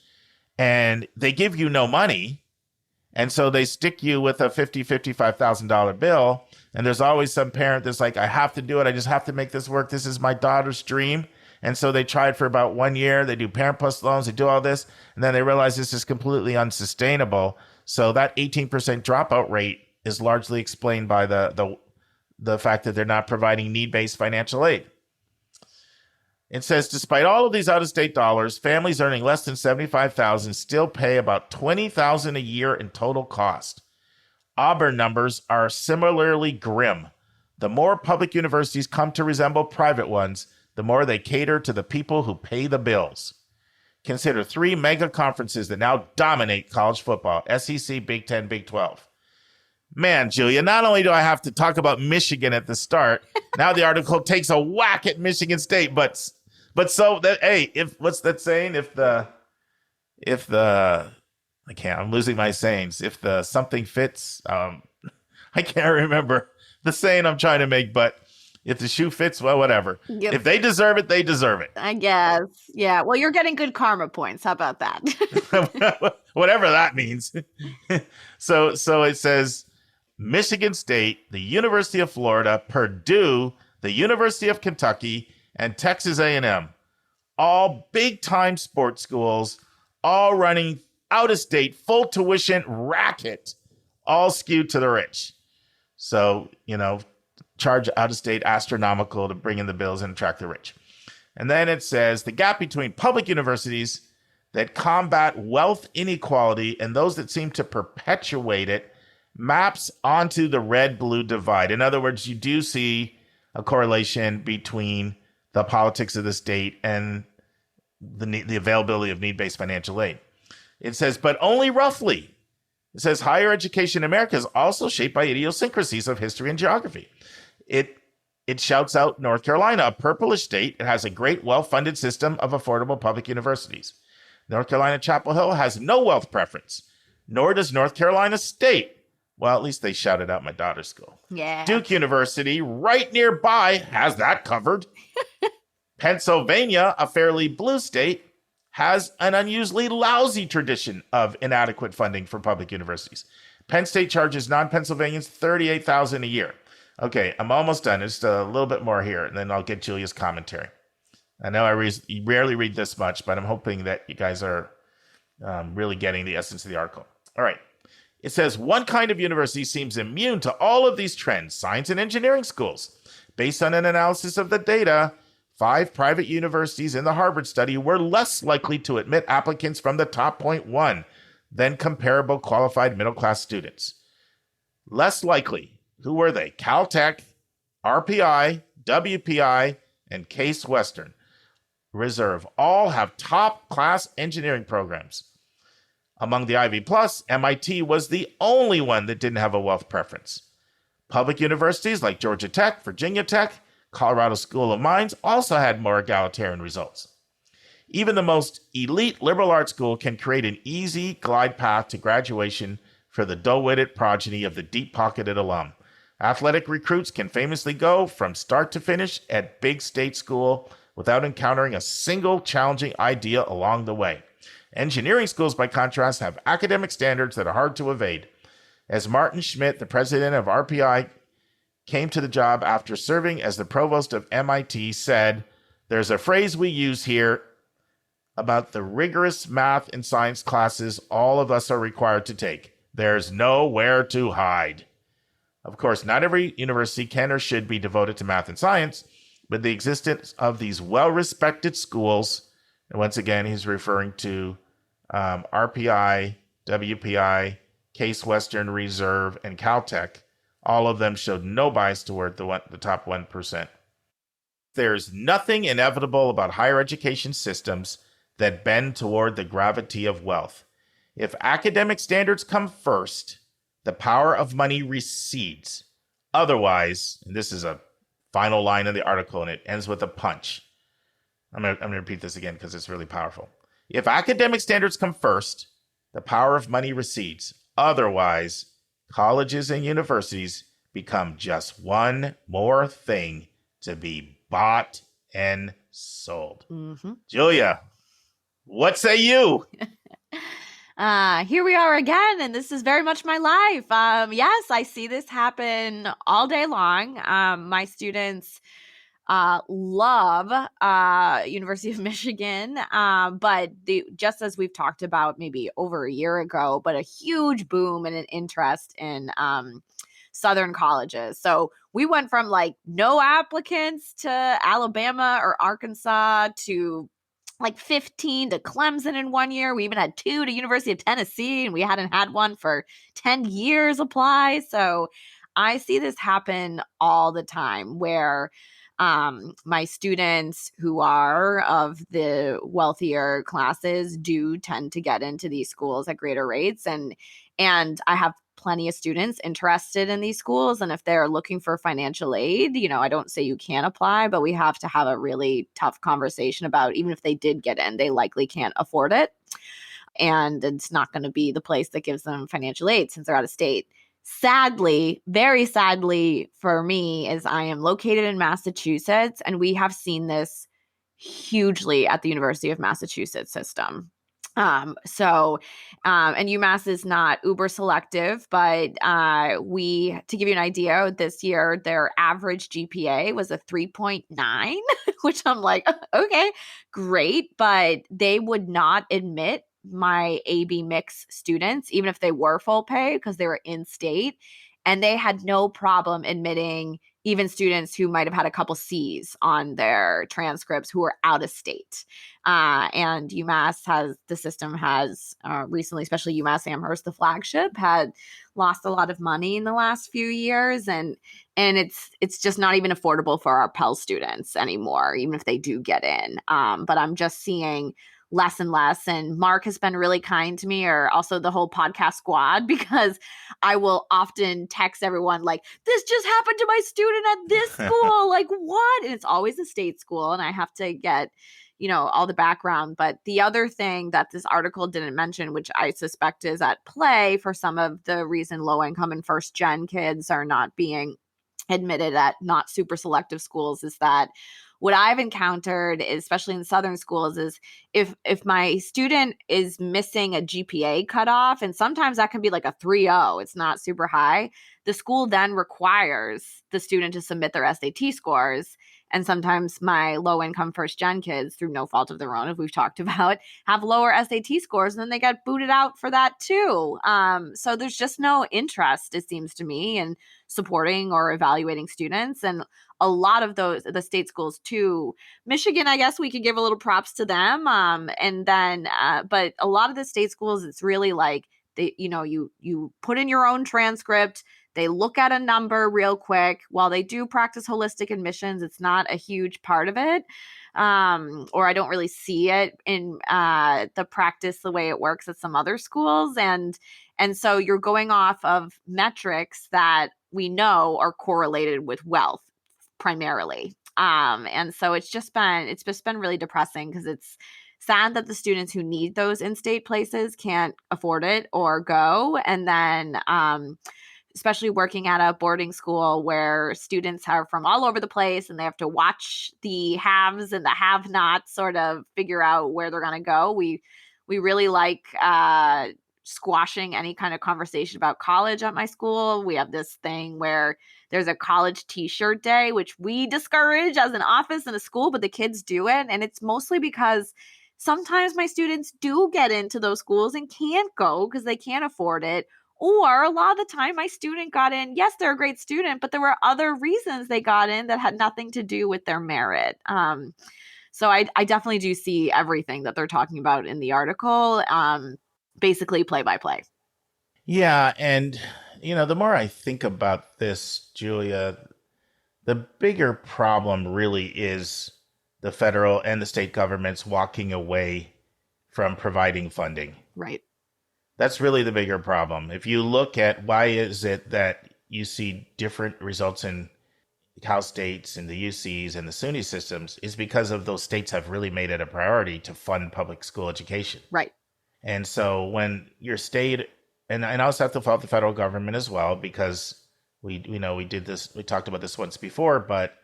and they give you no money. And so they stick you with a $50,000, $55,000 bill. And there's always some parent that's like, I have to do it. I just have to make this work. This is my daughter's dream. And so they try it for about 1 year. They do Parent Plus loans. They do all this. And then they realize this is completely unsustainable. So that 18% dropout rate is largely explained by the fact that they're not providing need-based financial aid. It says, despite all of these out-of-state dollars, families earning less than $75,000 still pay about $20,000 a year in total cost. Auburn numbers are similarly grim. The more public universities come to resemble private ones, the more they cater to the people who pay the bills. Consider 3 mega conferences that now dominate college football: SEC, Big Ten, Big 12. Man, Julia, not only do I have to talk about Michigan at the start, now the article takes a whack at Michigan State, but so that, hey, what's that saying? I'm losing my sayings. If the something fits, I can't remember the saying I'm trying to make, but if the shoe fits, well, whatever. Yep. If they deserve it, they deserve it. I guess. Yeah. Well, you're getting good karma points. How about that? Whatever that means. So it says Michigan State, the University of Florida, Purdue, the University of Kentucky, and Texas A&M, all big-time sports schools, all running out-of-state, full tuition racket, all skewed to the rich. So, charge out-of-state astronomical to bring in the bills and attract the rich. And then it says the gap between public universities that combat wealth inequality and those that seem to perpetuate it maps onto the red-blue divide. In other words, you do see a correlation between the politics of the state and the availability of need-based financial aid. It says, but only roughly. It says higher education in America is also shaped by idiosyncrasies of history and geography. It shouts out North Carolina, a purplish state. It has a great, well-funded system of affordable public universities. North Carolina Chapel Hill has no wealth preference, nor does North Carolina State. Well, at least they shouted out my daughter's school. Yeah. Duke University, right nearby, has that covered. Pennsylvania, a fairly blue state, has an unusually lousy tradition of inadequate funding for public universities. Penn State charges non-Pennsylvanians $38,000 a year. Okay, I'm almost done. Just a little bit more here, and then I'll get Julia's commentary. I know I rarely read this much, but I'm hoping that you guys are really getting the essence of the article. All right. It says, one kind of university seems immune to all of these trends, science and engineering schools. Based on an analysis of the data, 5 private universities in the Harvard study were less likely to admit applicants from the top 0.1 than comparable qualified middle-class students. Less likely. Who were they? Caltech, RPI, WPI, and Case Western Reserve all have top-class engineering programs. Among the Ivy Plus, MIT was the only one that didn't have a wealth preference. Public universities like Georgia Tech, Virginia Tech, Colorado School of Mines also had more egalitarian results. Even the most elite liberal arts school can create an easy glide path to graduation for the dull-witted progeny of the deep-pocketed alum. Athletic recruits can famously go from start to finish at big state school without encountering a single challenging idea along the way. Engineering schools, by contrast, have academic standards that are hard to evade. As Martin Schmidt, the president of RPI, came to the job after serving as the provost of MIT, said, "There's a phrase we use here about the rigorous math and science classes all of us are required to take. There's nowhere to hide." Of course, not every university can or should be devoted to math and science, but the existence of these well-respected schools, and once again, he's referring to RPI, WPI, Case Western Reserve, and Caltech, all of them showed no bias toward the top 1%. There's nothing inevitable about higher education systems that bend toward the gravity of wealth. If academic standards come first, the power of money recedes. Otherwise, and this is a final line in the article, and it ends with a punch. gonna repeat this again because it's really powerful. If academic standards come first, the power of money recedes. Otherwise, colleges and universities become just one more thing to be bought and sold. Mm-hmm. Julia, what say you? Here we are again, and this is very much my life. Yes, I see this happen all day long. My students love University of Michigan, but just as we've talked about maybe over a year ago, but a huge boom and an interest in Southern colleges. So we went from like no applicants to Alabama or Arkansas to like 15 to Clemson in 1 year. We even had 2 to University of Tennessee, and we hadn't had one for 10 years apply. So I see this happen all the time where my students who are of the wealthier classes do tend to get into these schools at greater rates. And I have plenty of students interested in these schools. And if they're looking for financial aid, I don't say you can't apply, but we have to have a really tough conversation about even if they did get in, they likely can't afford it. And it's not going to be the place that gives them financial aid since they're out of state. Sadly, very sadly for me, is I am located in Massachusetts, and we have seen this hugely at the University of Massachusetts system. And UMass is not uber selective, but to give you an idea, this year their average GPA was a 3.9, which I'm like, okay, great, but they would not admit my AB mix students, even if they were full pay, because they were in state, and they had no problem admitting even students who might have had a couple C's on their transcripts who were out of state. And UMass has recently, especially UMass Amherst, the flagship, had lost a lot of money in the last few years. And it's just not even affordable for our Pell students anymore, even if they do get in. But I'm just seeing less and less. And Mark has been really kind to me, or also the whole podcast squad, because I will often text everyone like, this just happened to my student at this school. Like, what? And it's always a state school, and I have to get, all the background. But the other thing that this article didn't mention, which I suspect is at play for some of the reason low income and first gen kids are not being admitted at not super selective schools, is that what I've encountered, especially in Southern schools, is if my student is missing a GPA cutoff, and sometimes that can be like a 3.0, it's not super high, the school then requires the student to submit their SAT scores. And sometimes my low-income first-gen kids, through no fault of their own, as we've talked about, have lower SAT scores, and then they get booted out for that too. So there's just no interest, it seems to me, in supporting or evaluating students. And a lot of the state schools too. Michigan, I guess we could give a little props to them. But a lot of the state schools, it's really like you put in your own transcript. They look at a number real quick. While they do practice holistic admissions, it's not a huge part of it. Or I don't really see it in the practice the way it works at some other schools. And so you're going off of metrics that we know are correlated with wealth primarily. And so it's just been really depressing, because it's sad that the students who need those in-state places can't afford it or go. And then especially working at a boarding school where students are from all over the place, and they have to watch the haves and the have-nots sort of figure out where they're going to go. We really like squashing any kind of conversation about college at my school. We have this thing where there's a college t-shirt day, which we discourage as an office and a school, but the kids do it. And it's mostly because sometimes my students do get into those schools and can't go because they can't afford it. Or a lot of the time my student got in, yes, they're a great student, but there were other reasons they got in that had nothing to do with their merit. So I definitely do see everything that they're talking about in the article, basically play by play. Yeah. And, the more I think about this, Julia, the bigger problem really is the federal and the state governments walking away from providing funding. Right. That's really the bigger problem. If you look at why is it that you see different results in Cal States and the UCs and the SUNY systems is because of those states have really made it a priority to fund public school education. Right. And so when your state, and I also have to fault the federal government as well, because we did this, we talked about this once before, but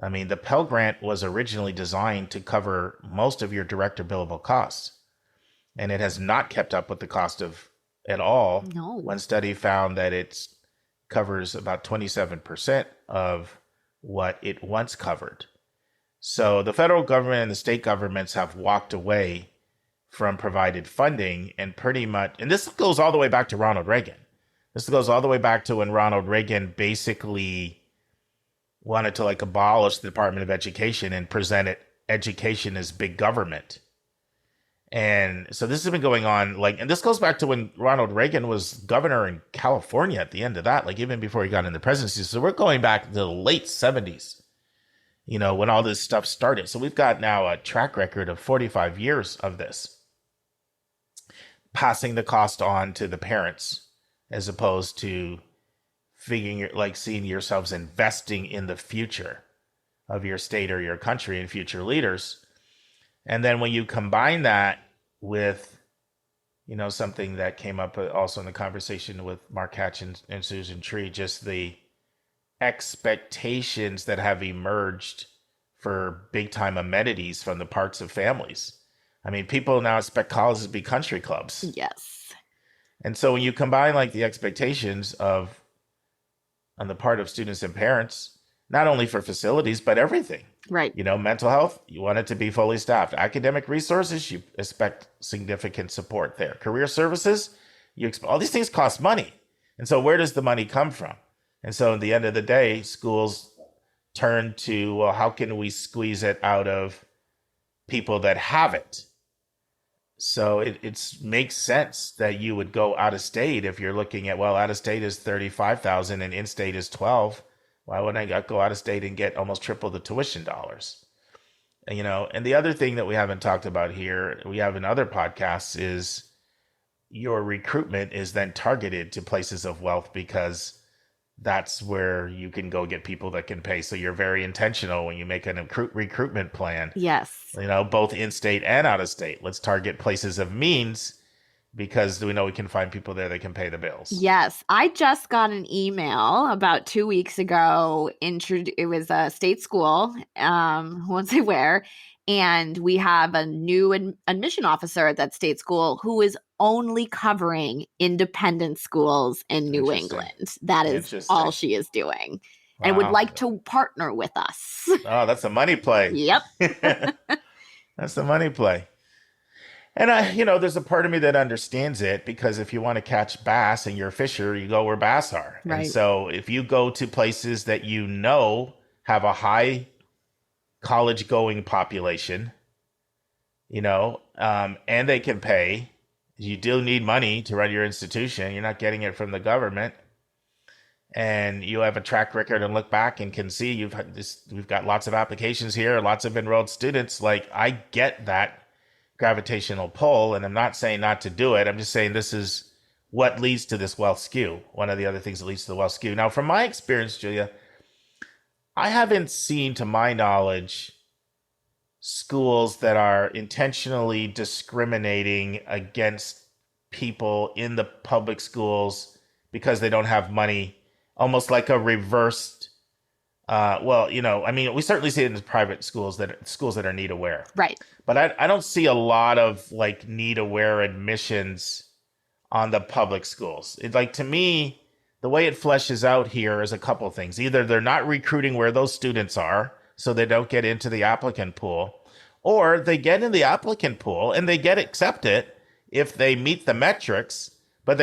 I mean, the Pell Grant was originally designed to cover most of your direct or billable costs. And it has not kept up with the cost of at all. No. One study found that it covers about 27% of what it once covered. So the federal government and the state governments have walked away from provided funding, and pretty much, and this goes all the way back to Ronald Reagan. This goes all the way back to when Ronald Reagan basically wanted to abolish the Department of Education and presented education as big government. And so this has been going on, and this goes back to when Ronald Reagan was governor in California at the end of that, even before he got into the presidency. So we're going back to the late 70s, when all this stuff started. So we've got now a track record of 45 years of this, passing the cost on to the parents, as opposed to seeing yourselves investing in the future of your state or your country and future leaders. And then when you combine that with, something that came up also in the conversation with Mark Hatch and Susan Tree, just the expectations that have emerged for big time amenities from the parts of families. I mean, people now expect colleges to be country clubs. Yes. And so when you combine the expectations on the part of students and parents, not only for facilities, but everything. Right. Mental health, you want it to be fully staffed. Academic resources, you expect significant support there. Career services, you expect all these things cost money. And so where does the money come from? And so at the end of the day, schools turn to, well, how can we squeeze it out of people that have it? So it makes sense that you would go out of state if you're looking at, well, out of state is $35,000 and in-state is $12,000. Why wouldn't I go out of state and get almost triple the tuition dollars? And the other thing that we haven't talked about here, we have in other podcasts, is your recruitment is then targeted to places of wealth, because that's where you can go get people that can pay. So you're very intentional when you make an recruitment plan. Yes. Both in-state and out of state. Let's target places of means, because we know we can find people there that can pay the bills. Yes. I just got an email about 2 weeks ago. It was a state school, won't say where, and we have a new admission officer at that state school who is only covering independent schools in New England. That is all she is doing. Wow. And would like to partner with us. Oh, that's a money play. Yep. That's the money play. And there's a part of me that understands it, because if you want to catch bass and you're a fisher, you go where bass are. Right. And so if you go to places that have a high college going population, and they can pay, you do need money to run your institution. You're not getting it from the government. And you have a track record and look back and can see we've got lots of applications here, lots of enrolled students. I get that gravitational pull, and I'm not saying not to do it. I'm just saying this is what leads to this wealth skew. One of the other things that leads to the wealth skew. Now, from my experience, Julia, I haven't seen, to my knowledge, schools that are intentionally discriminating against people in the public schools because they don't have money, almost like a reversed, we certainly see it in private schools that are need aware. Right. But I don't see a lot of need aware admissions on the public schools. To me, the way it fleshes out here is a couple things. Either they're not recruiting where those students are, so they don't get into the applicant pool, or they get in the applicant pool and they get accepted if they meet the metrics, but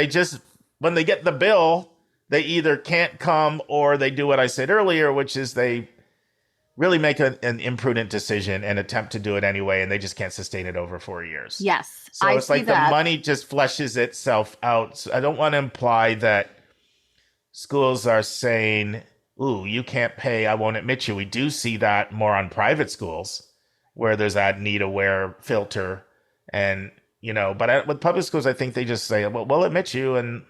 when they get the bill, they either can't come or they do what I said earlier, which is they really make an imprudent decision and attempt to do it anyway, and they just can't sustain it over 4 years. Yes. So it's the money just fleshes itself out. So I don't want to imply that schools are saying, ooh, you can't pay, I won't admit you. We do see that more on private schools where there's that need aware filter. And, but with public schools, I think they just say, well, we'll admit you. And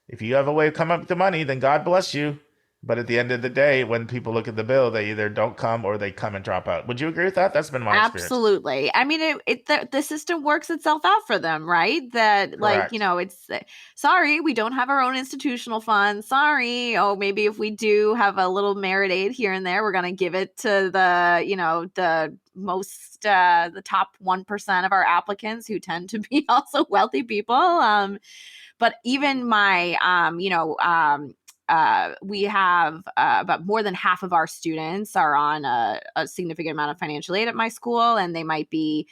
if you have a way of coming up with the money, then God bless you. But at the end of the day, when people look at the bill, they either don't come or they come and drop out. Would you agree with that? That's been my experience. Absolutely. I mean, the system works itself out for them, right? That like, Correct. it's sorry, we don't have our own institutional fund. Sorry. Oh, maybe if we do have a little merit aid here and there, we're going to give it to the most, the top 1% of our applicants who tend to be also wealthy people. But even my, we have about more than half of our students are on a significant amount of financial aid at my school, and they might be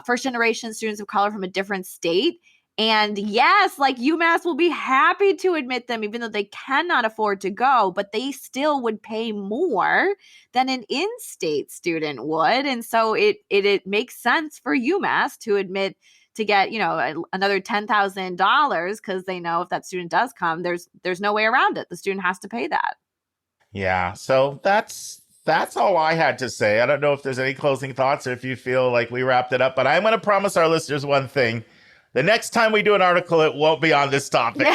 first generation students of color from a different state. And yes, like UMass will be happy to admit them, even though they cannot afford to go, but they still would pay more than an in-state student would. And so it makes sense for UMass to admit to get, another $10,000 because they know if that student does come, there's no way around it. The student has to pay that. Yeah. So that's all I had to say. I don't know if there's any closing thoughts or if you feel like we wrapped it up, but I'm going to promise our listeners one thing. The next time we do an article, it won't be on this topic.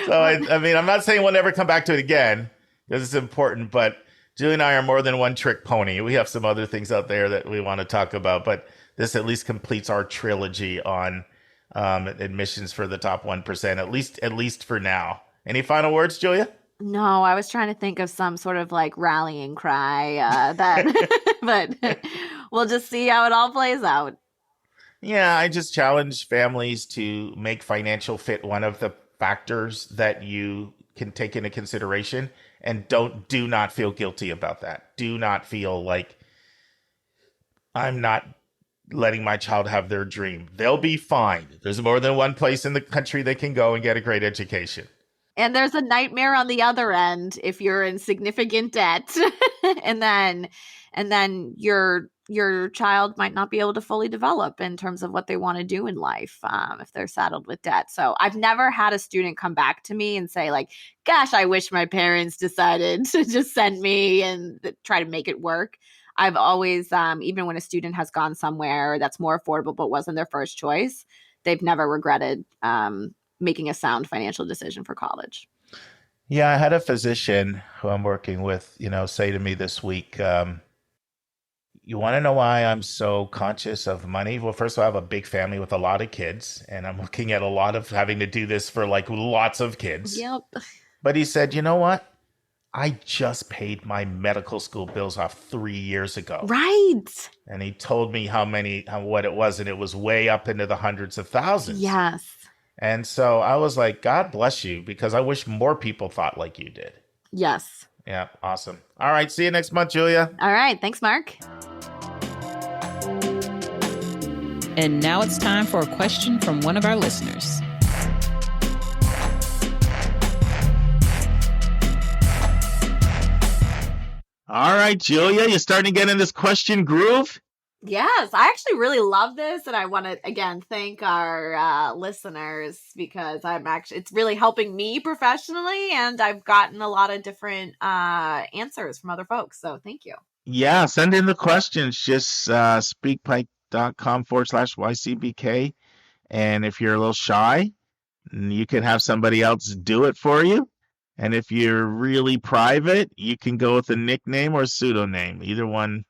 So, I mean, I'm not saying we'll never come back to it again because it's important, but Julie and I are more than one trick pony. We have some other things out there that we want to talk about, but this at least completes our trilogy on admissions for the top 1%, at least for now. Any final words, Julia? No, I was trying to think of some sort of like rallying cry but we'll just see how it all plays out. Yeah, I just challenge families to make financial fit one of the factors that you can take into consideration, and do not feel guilty about that. Do not feel like I'm not letting my child have their dream. They'll be fine. There's more than one place in the country they can go and get a great education. And there's a nightmare on the other end if you're in significant debt and then your child might not be able to fully develop in terms of what they want to do in life if they're saddled with debt. So I've never had a student come back to me and say like, gosh, I wish my parents decided to just send me and try to make it work. I've always, even when a student has gone somewhere that's more affordable but wasn't their first choice, they've never regretted making a sound financial decision for college. Yeah, I had a physician who I'm working with, say to me this week, you want to know why I'm so conscious of money? Well, first of all, I have a big family with a lot of kids, and I'm looking at a lot of having to do this for like lots of kids. Yep. But he said, you know what? I just paid my medical school bills off 3 years ago. Right. And he told me what it was, and it was way up into the hundreds of thousands. Yes. And so I was like, God bless you, because I wish more people thought like you did. Yes. Yeah, awesome. All right, see you next month, Julia. All right, thanks, Mark. And now it's time for a question from one of our listeners. All right, Julia, you starting to get in this question groove? Yes, I actually really love this, and I want to again thank our listeners because it's really helping me professionally, and I've gotten a lot of different answers from other folks. So thank you. Yeah, send in the questions. Just speakpipe.com/YCBK, and if you're a little shy, you can have somebody else do it for you. And if you're really private, you can go with a nickname or a pseudonym. Either one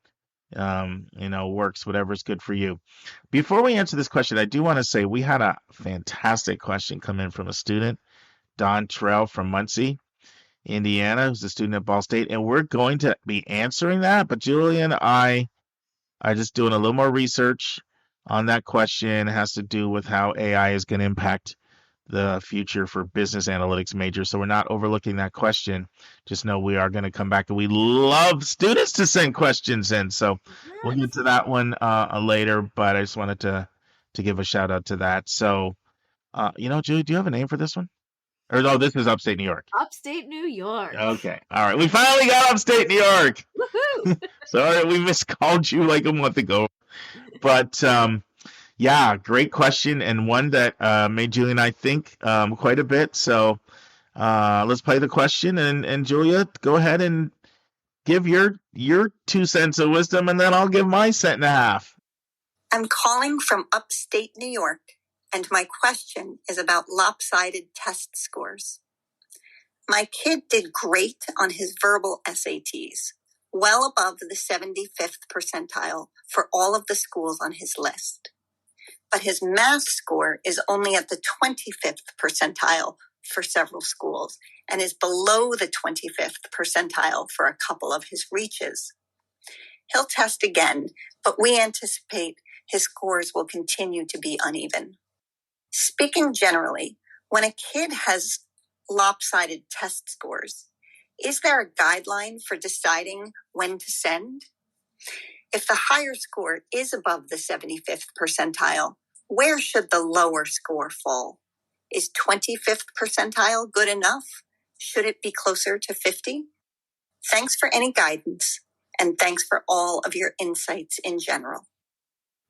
works, whatever's good for you. Before we answer this question, I do want to say we had a fantastic question come in from a student, Don Terrell from Muncie, Indiana, who's a student at Ball State, and we're going to be answering that. But Julie and I are just doing a little more research on that question. It has to do with how AI is going to impact the future for business analytics majors. So we're not overlooking that question. Just know we are going to come back, and we love students to send questions in. So we'll get to that one later, but I just wanted to give a shout out to that. So, Julie, do you have a name for this one? Or no, this is Upstate New York. Upstate New York. Okay. All right. We finally got Upstate New York. Woohoo! Sorry, we miscalled you like a month ago. But, yeah, great question, and one that made Julia and I think quite a bit. So let's play the question, and Julia, go ahead and give your 2 cents of wisdom, and then I'll give my cent and a half. I'm calling from upstate New York, and my question is about lopsided test scores. My kid did great on his verbal SATs, well above the 75th percentile for all of the schools on his list. But his math score is only at the 25th percentile for several schools and is below the 25th percentile for a couple of his reaches. He'll test again, but we anticipate his scores will continue to be uneven. Speaking generally, when a kid has lopsided test scores, is there a guideline for deciding when to send? If the higher score is above the 75th percentile, where should the lower score fall? Is 25th percentile good enough? Should it be closer to 50? Thanks for any guidance, and thanks for all of your insights in general.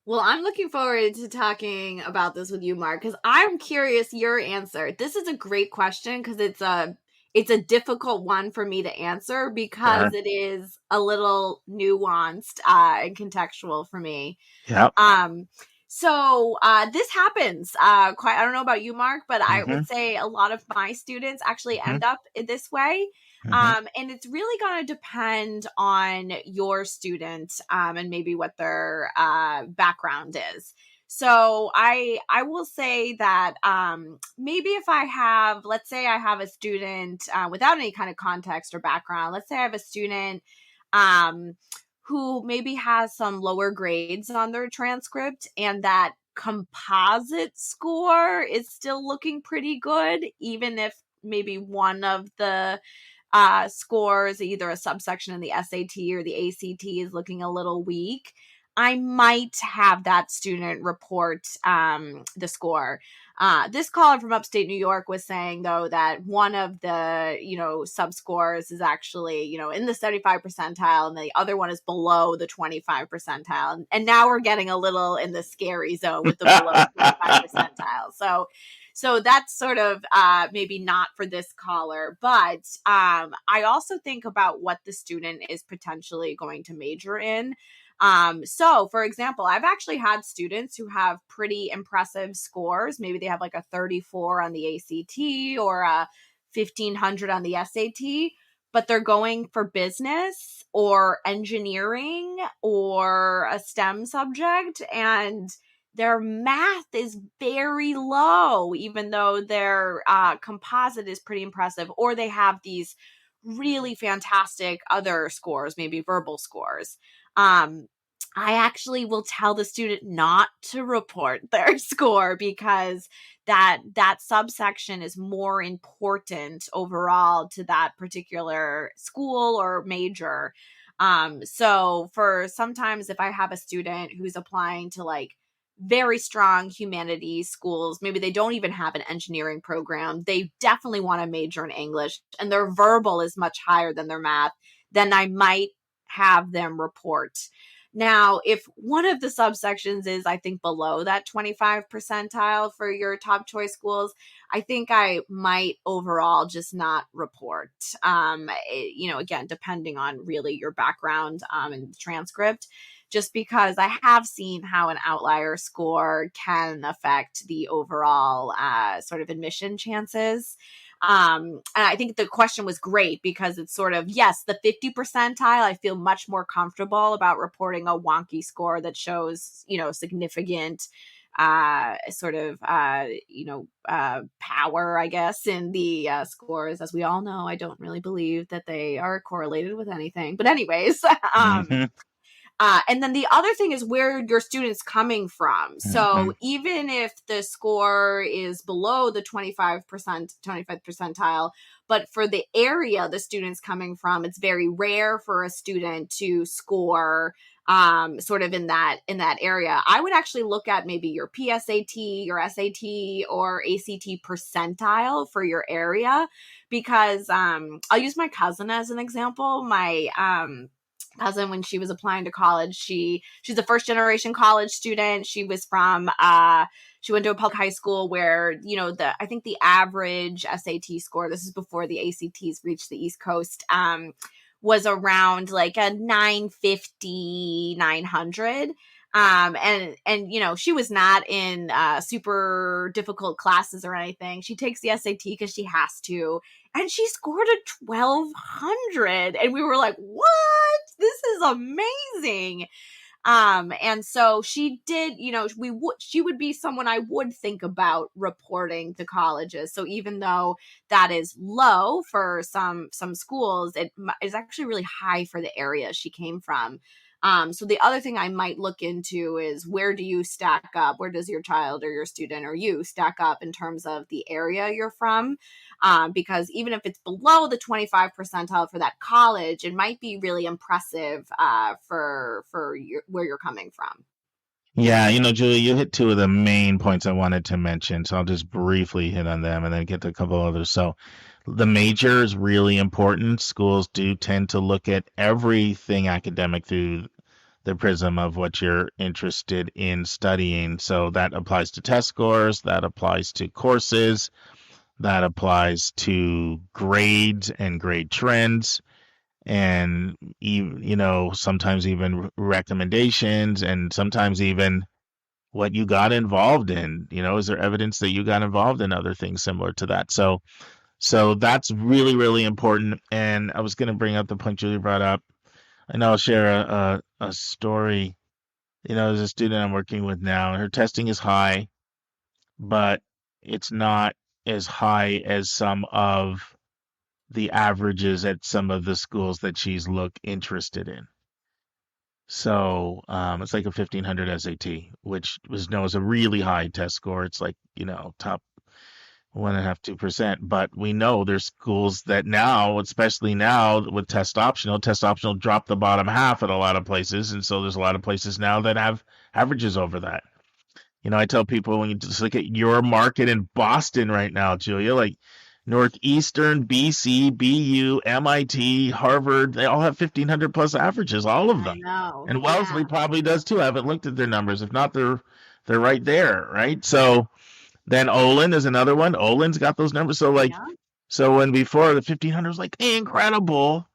Well, I'm looking forward to talking about this with you, Mark, because I'm curious your answer. This is a great question because it's a difficult one for me to answer because it is a little nuanced and contextual for me. Yeah. So this happens quite, I don't know about you, Mark, but I would say a lot of my students actually end up in this way. And it's really going to depend on your student and maybe what their background is. So I will say that maybe if I have, let's say I have a student without any kind of context or background, let's say I have a student who maybe has some lower grades on their transcript and that composite score is still looking pretty good, even if maybe one of the scores, either a subsection in the SAT or the ACT is looking a little weak, I might have that student report the score. This caller from upstate New York was saying, though, that one of the, sub-scores is actually, in the 75 percentile and the other one is below the 25 percentile. And now we're getting a little in the scary zone with the below 25 percentile. So that's sort of maybe not for this caller, but I also think about what the student is potentially going to major in. So for example, I've actually had students who have pretty impressive scores. Maybe they have like a 34 on the ACT or a 1500 on the SAT, but they're going for business or engineering or a STEM subject, and their math is very low, even though their composite is pretty impressive, or they have these really fantastic other scores, maybe verbal scores. I actually will tell the student not to report their score because that subsection is more important overall to that particular school or major. So for sometimes if I have a student who's applying to like very strong humanities schools, maybe they don't even have an engineering program, they definitely want to major in English and their verbal is much higher than their math, then I might have them report. Now, if one of the subsections is, I think, below that 25 percentile for your top choice schools, I think I might overall just not report, again, depending on really your background and the transcript, just because I have seen how an outlier score can affect the overall sort of admission chances. And I think the question was great because it's sort of, yes, the 50 percentile, I feel much more comfortable about reporting a wonky score that shows, significant power, I guess, in the scores. As we all know, I don't really believe that they are correlated with anything. But anyways, and then the other thing is where your student's coming from. So even if the score is below the 25th percentile, but for the area the student's coming from, it's very rare for a student to score sort of in that area. I would actually look at maybe your PSAT, your SAT, or ACT percentile for your area, because I'll use my cousin as an example. My cousin, when she was applying to college, she's a first generation college student. She was from she went to a public high school where I think the average SAT score, this is before the ACTs reached the East Coast, was around like a 950, 900. And she was not in super difficult classes or anything. She takes the SAT because she has to, and she scored a 1200, and we were like, what? This is amazing. And so she did, she would be someone I would think about reporting to colleges. So even though that is low for some schools, it is actually really high for the area she came from. So the other thing I might look into is, where do you stack up? Where does your child or your student or you stack up in terms of the area you're from? Because even if it's below the 25 percentile for that college, it might be really impressive for where you're coming from. Yeah, Julia, you hit two of the main points I wanted to mention, so I'll just briefly hit on them and then get to a couple others. So the major is really important. Schools do tend to look at everything academic through the prism of what you're interested in studying. So that applies to test scores, that applies to courses, that applies to grades and grade trends, and even, sometimes even recommendations, and sometimes even what you got involved in. Is there evidence that you got involved in other things similar to that? So that's really, really important. And I was going to bring up the point Julie brought up. I know I'll share a story. There's a student I'm working with now, and her testing is high, but it's not as high as some of the averages at some of the schools that she's interested in. So it's like a 1500 SAT, which was known as a really high test score. It's like, top 1.5%, 2%. But we know there's schools that now, especially now with test optional dropped the bottom half at a lot of places. And so there's a lot of places now that have averages over that. I tell people, when you just look at your market in Boston right now, Julia, like Northeastern, BC, BU, MIT, Harvard, they all have 1500 plus averages, all of them. I know. And Wellesley probably does too. I haven't looked at their numbers. If not, they're right there, right? So then Olin is another one. Olin's got those numbers. So so when before the 1500 was like incredible,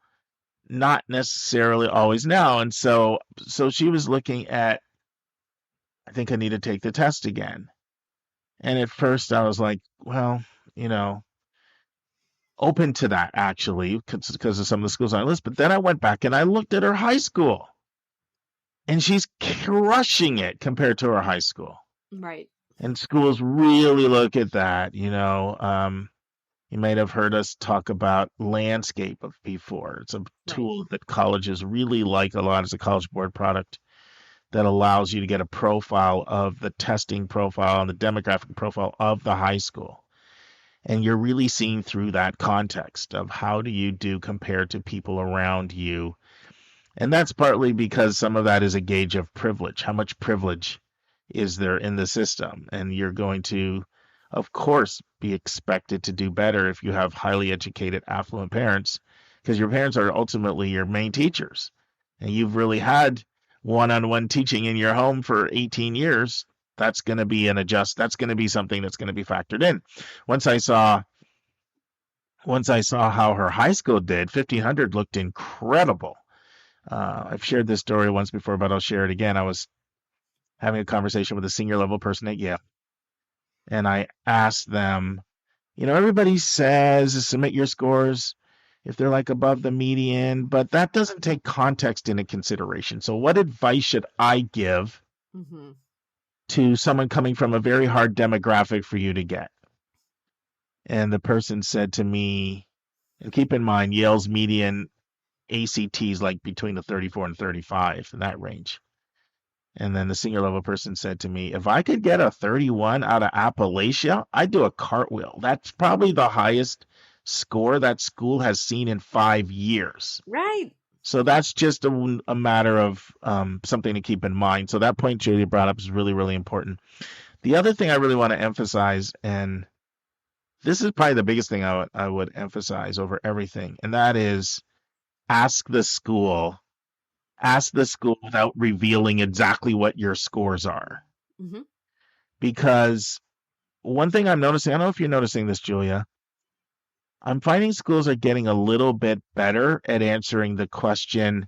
not necessarily always now. And so she was looking at, I think I need to take the test again. And at first I was like, well, open to that actually, because of some of the schools on the list. But then I went back and I looked at her high school, and she's crushing it compared to her high school. Right. And schools really look at that. You might have heard us talk about Landscape before. It's a tool that colleges really like a lot as a College Board product that allows you to get a profile of the testing profile and the demographic profile of the high school. And you're really seeing through that context of how do you do compared to people around you. And that's partly because some of that is a gauge of privilege. How much privilege is there in the system? And you're going to, of course, be expected to do better if you have highly educated, affluent parents, because your parents are ultimately your main teachers. And you've really had one-on-one teaching in your home for 18 years. That's going to be that's going to be something that's going to be factored in. Once I saw how her high school did, 1500 looked incredible. I've shared this story once before, but I'll share it again. I was having a conversation with a senior level person at Yale, and I asked them, everybody says submit your scores if they're like above the median, but that doesn't take context into consideration. So what advice should I give to someone coming from a very hard demographic for you to get? And the person said to me, and keep in mind, Yale's median ACT is like between the 34 and 35 in that range. And then the senior level person said to me, if I could get a 31 out of Appalachia, I'd do a cartwheel. That's probably the highest score that school has seen in 5 years. Right. So that's just a matter of something to keep in mind. So that point Julia brought up is really, really important. The other thing I really want to emphasize, and this is probably the biggest thing I would emphasize over everything, and that is ask the school without revealing exactly what your scores are. Because one thing I'm noticing, I don't know if you're noticing this, Julia, I'm finding schools are getting a little bit better at answering the question,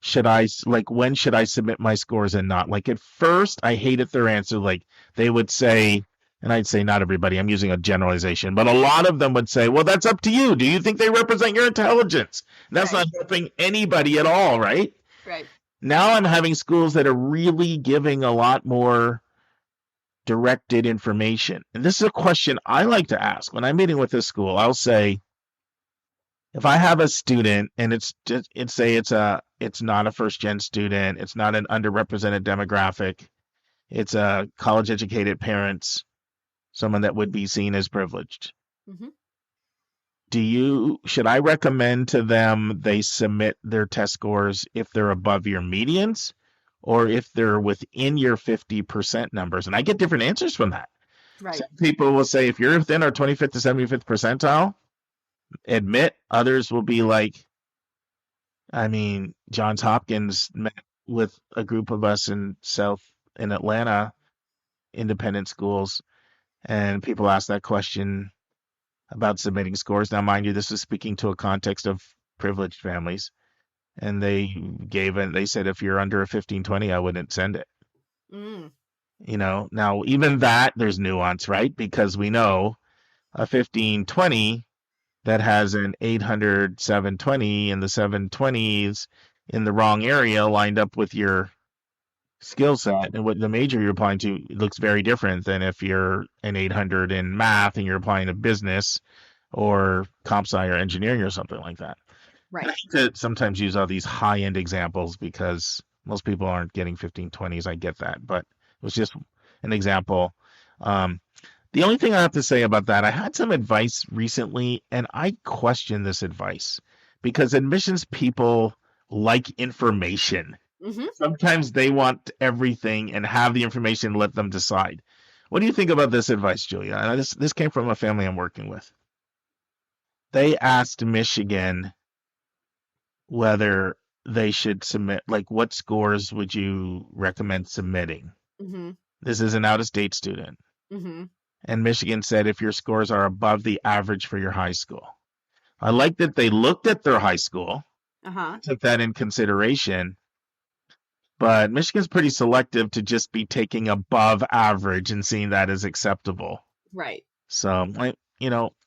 when should I submit my scores and not? Like at first, I hated their answer. Like they would say, and I'd say not everybody, I'm using a generalization, but a lot of them would say, well, that's up to you. Do you think they represent your intelligence? And that's not helping anybody at all, right? Right. Now I'm having schools that are really giving a lot more directed information. And this is a question I like to ask. When I'm meeting with a school, I'll say, if I have a student and it's not a first gen student, it's not an underrepresented demographic, it's a college educated parents, someone that would be seen as privileged. Mhm. Should I recommend to them they submit their test scores if they're above your medians or if they're within your 50% numbers? And I get different answers from that. Right. Some people will say, if you're within our 25th to 75th percentile, admit. Others will be like, Johns Hopkins met with a group of us in Atlanta, independent schools, and people asked that question about submitting scores. Now, mind you, this is speaking to a context of privileged families, and they said if you're under a 1520, I wouldn't send it. Mm. Now even that there's nuance, right? Because we know a 1520 that has an 800 720 and the 720s in the wrong area lined up with your skill set and what the major you're applying to, it looks very different than if you're an 800 in math and you're applying to business or comp sci or engineering or something like that. Right. I hate to sometimes use all these high-end examples because most people aren't getting 1520s. I get that, but it was just an example. The only thing I have to say about that, I had some advice recently, and I question this advice because admissions people like information. Mm-hmm. Sometimes they want everything and have the information, let them decide. What do you think about this advice, Julia? And this came from a family I'm working with. They asked Michigan whether they should submit, like, what scores would you recommend submitting? Mm-hmm. This is an out-of-state student. Mm-hmm. And Michigan said if your scores are above the average for your high school. I like that they looked at their high school, took that in consideration, but Michigan's pretty selective to just be taking above average and seeing that as acceptable. Right. So,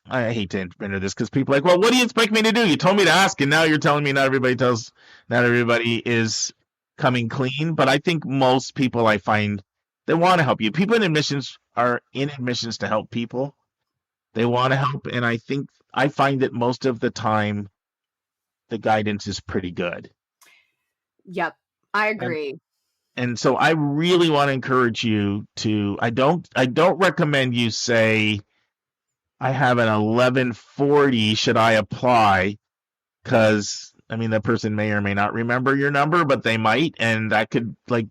I hate to enter this because people are like, well, what do you expect me to do? You told me to ask, and now you're telling me not everybody is coming clean. But I think most people I find, they want to help you. People in admissions are in admissions to help people. They want to help, and I find that most of the time the guidance is pretty good. Yep, I agree. And so I really want to encourage you to, I don't recommend you say, I have an 1140, should I apply? Because, that person may or may not remember your number, but they might, and that could, like,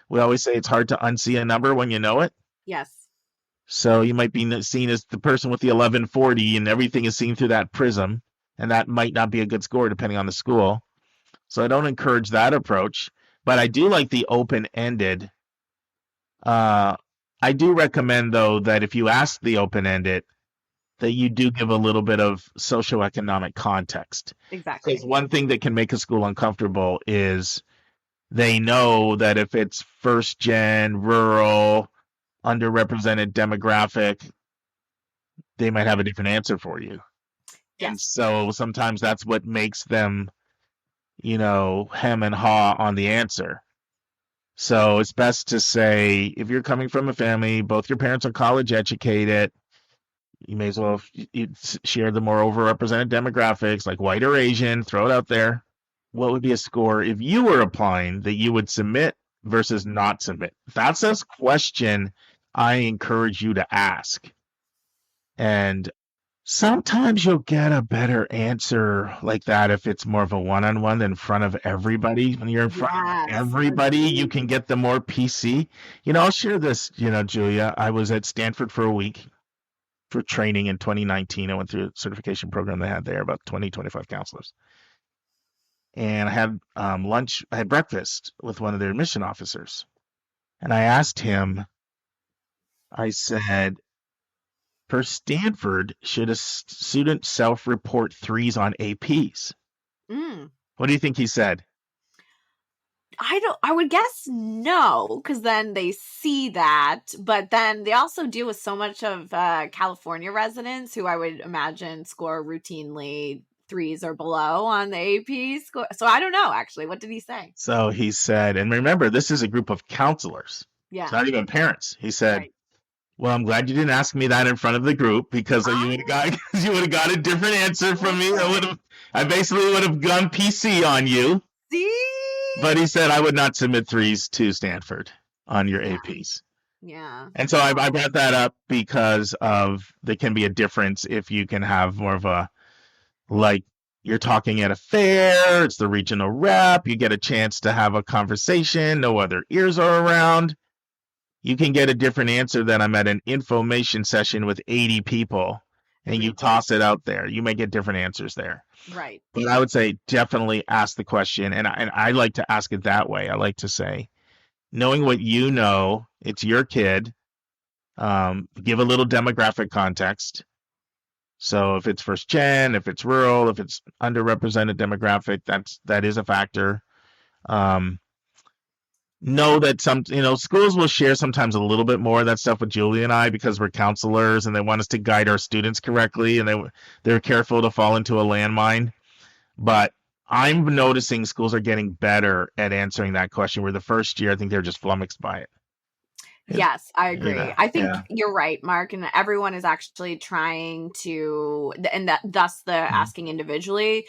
we always say it's hard to unsee a number when you know it. Yes. So you might be seen as the person with the 1140 and everything is seen through that prism, and that might not be a good score depending on the school. So I don't encourage that approach, but I do like the open-ended. I do recommend, though, that if you ask the open-ended, that you do give a little bit of socioeconomic context. Exactly. Because one thing that can make a school uncomfortable is they know that if it's first gen, rural, underrepresented demographic, they might have a different answer for you. Yes. And so sometimes that's what makes them, hem and haw on the answer. So it's best to say, if you're coming from a family, both your parents are college educated, you may as well share the more overrepresented demographics like white or Asian, throw it out there. What would be a score if you were applying that you would submit versus not submit? That's a question I encourage you to ask. And sometimes you'll get a better answer like that if it's more of a one-on-one than in front of everybody. When you're in front of everybody, you can get the more PC. I'll share this, Julia. I was at Stanford for a week for training in 2019. I went through a certification program they had there, about 25 counselors. And I had I had breakfast with one of their admission officers. And I asked him, I said, for Stanford, should a student self-report 3s on APs? Mm. What do you think he said? I would guess no, because then they see that, but then they also deal with so much of California residents who I would imagine score routinely 3s or below on the AP score. So I don't know, actually. What did he say? So he said, and remember, this is a group of counselors. Yeah. It's not even parents. He said, Right. well, I'm glad you didn't ask me that in front of the group, because you would have got a different answer from me. I basically would have gone PC on you. See? But he said I would not submit 3s to Stanford on your APs. Yeah. And so I brought that up because there can be a difference if you can have more of a, like, you're talking at a fair, it's the regional rep, you get a chance to have a conversation, no other ears are around. You can get a different answer than I'm at an information session with 80 people and you toss it out there. You may get different answers there. Right. But I would say definitely ask the question. And I like to ask it that way. I like to say, knowing what you know, it's your kid, give a little demographic context. So if it's first gen, if it's rural, if it's underrepresented demographic, that is a factor. Know that schools will share sometimes a little bit more of that stuff with Julie and I because we're counselors and they want us to guide our students correctly, and they're careful to fall into a landmine. But I'm noticing schools are getting better at answering that question, where the first year I think they're just flummoxed by it. Yes, I agree. Yeah, I think you're right, Mark, and everyone is actually trying to, and thus the asking individually.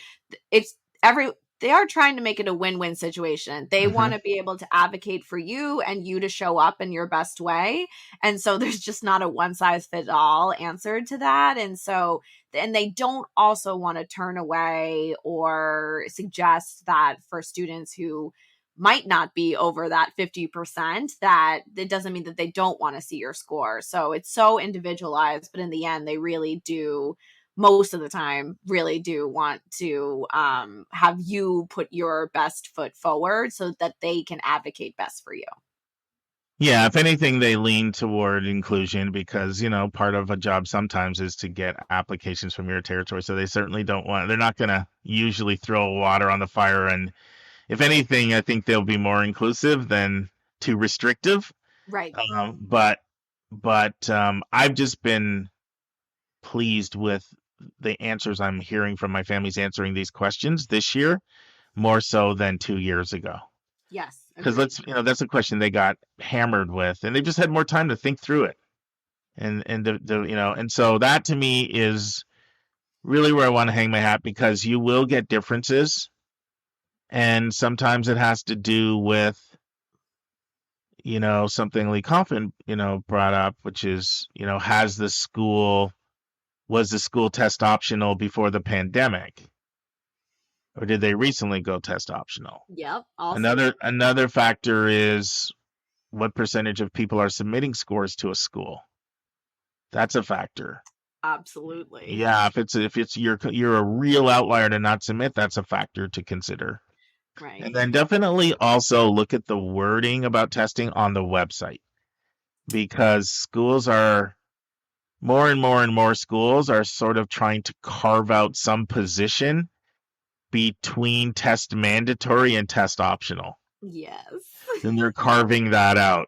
They are trying to make it a win-win situation. They want to be able to advocate for you and you to show up in your best way. And so there's just not a one-size-fits-all answer to that. And they don't also want to turn away or suggest that for students who might not be over that 50%, that it doesn't mean that they don't want to see your score. So it's so individualized, but in the end, they really do, most of the time, really do want to have you put your best foot forward so that they can advocate best for you. Yeah, if anything, they lean toward inclusion because, part of a job sometimes is to get applications from your territory. So they certainly they're not going to usually throw water on the fire. And if anything, I think they'll be more inclusive than too restrictive. Right. But I've just been pleased with the answers I'm hearing from my families answering these questions this year, more so than 2 years ago. Yes. Because that's a question they got hammered with, and they've just had more time to think through it. And so that to me is really where I want to hang my hat, because you will get differences. And sometimes it has to do with, something Lee Coffin, brought up, which is, was the school test optional before the pandemic? Or did they recently go test optional? Yep. Also. Another factor is what percentage of people are submitting scores to a school. That's a factor. Absolutely. Yeah, if you're a real outlier to not submit, that's a factor to consider. Right. And then definitely also look at the wording about testing on the website, because schools are more and more schools are sort of trying to carve out some position between test mandatory and test optional. Yes. And they're carving that out,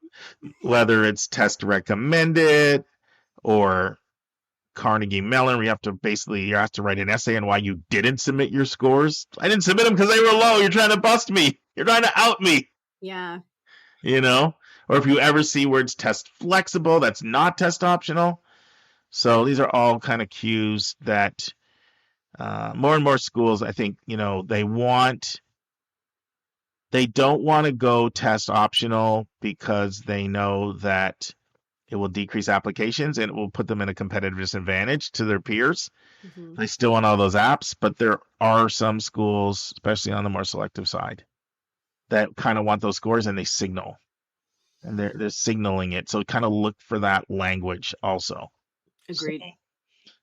whether it's test recommended or Carnegie Mellon, where you have to write an essay on why you didn't submit your scores. I didn't submit them because they were low. You're trying to bust me. You're trying to out me. Yeah. Or if you ever see words test flexible, that's not test optional. So these are all kind of cues that more and more schools, I think, they don't want to go test optional because they know that it will decrease applications and it will put them in a competitive disadvantage to their peers. Mm-hmm. They still want all those apps, but there are some schools, especially on the more selective side, that kind of want those scores, and they signal. And they're signaling it. So kind of look for that language also. Agreed.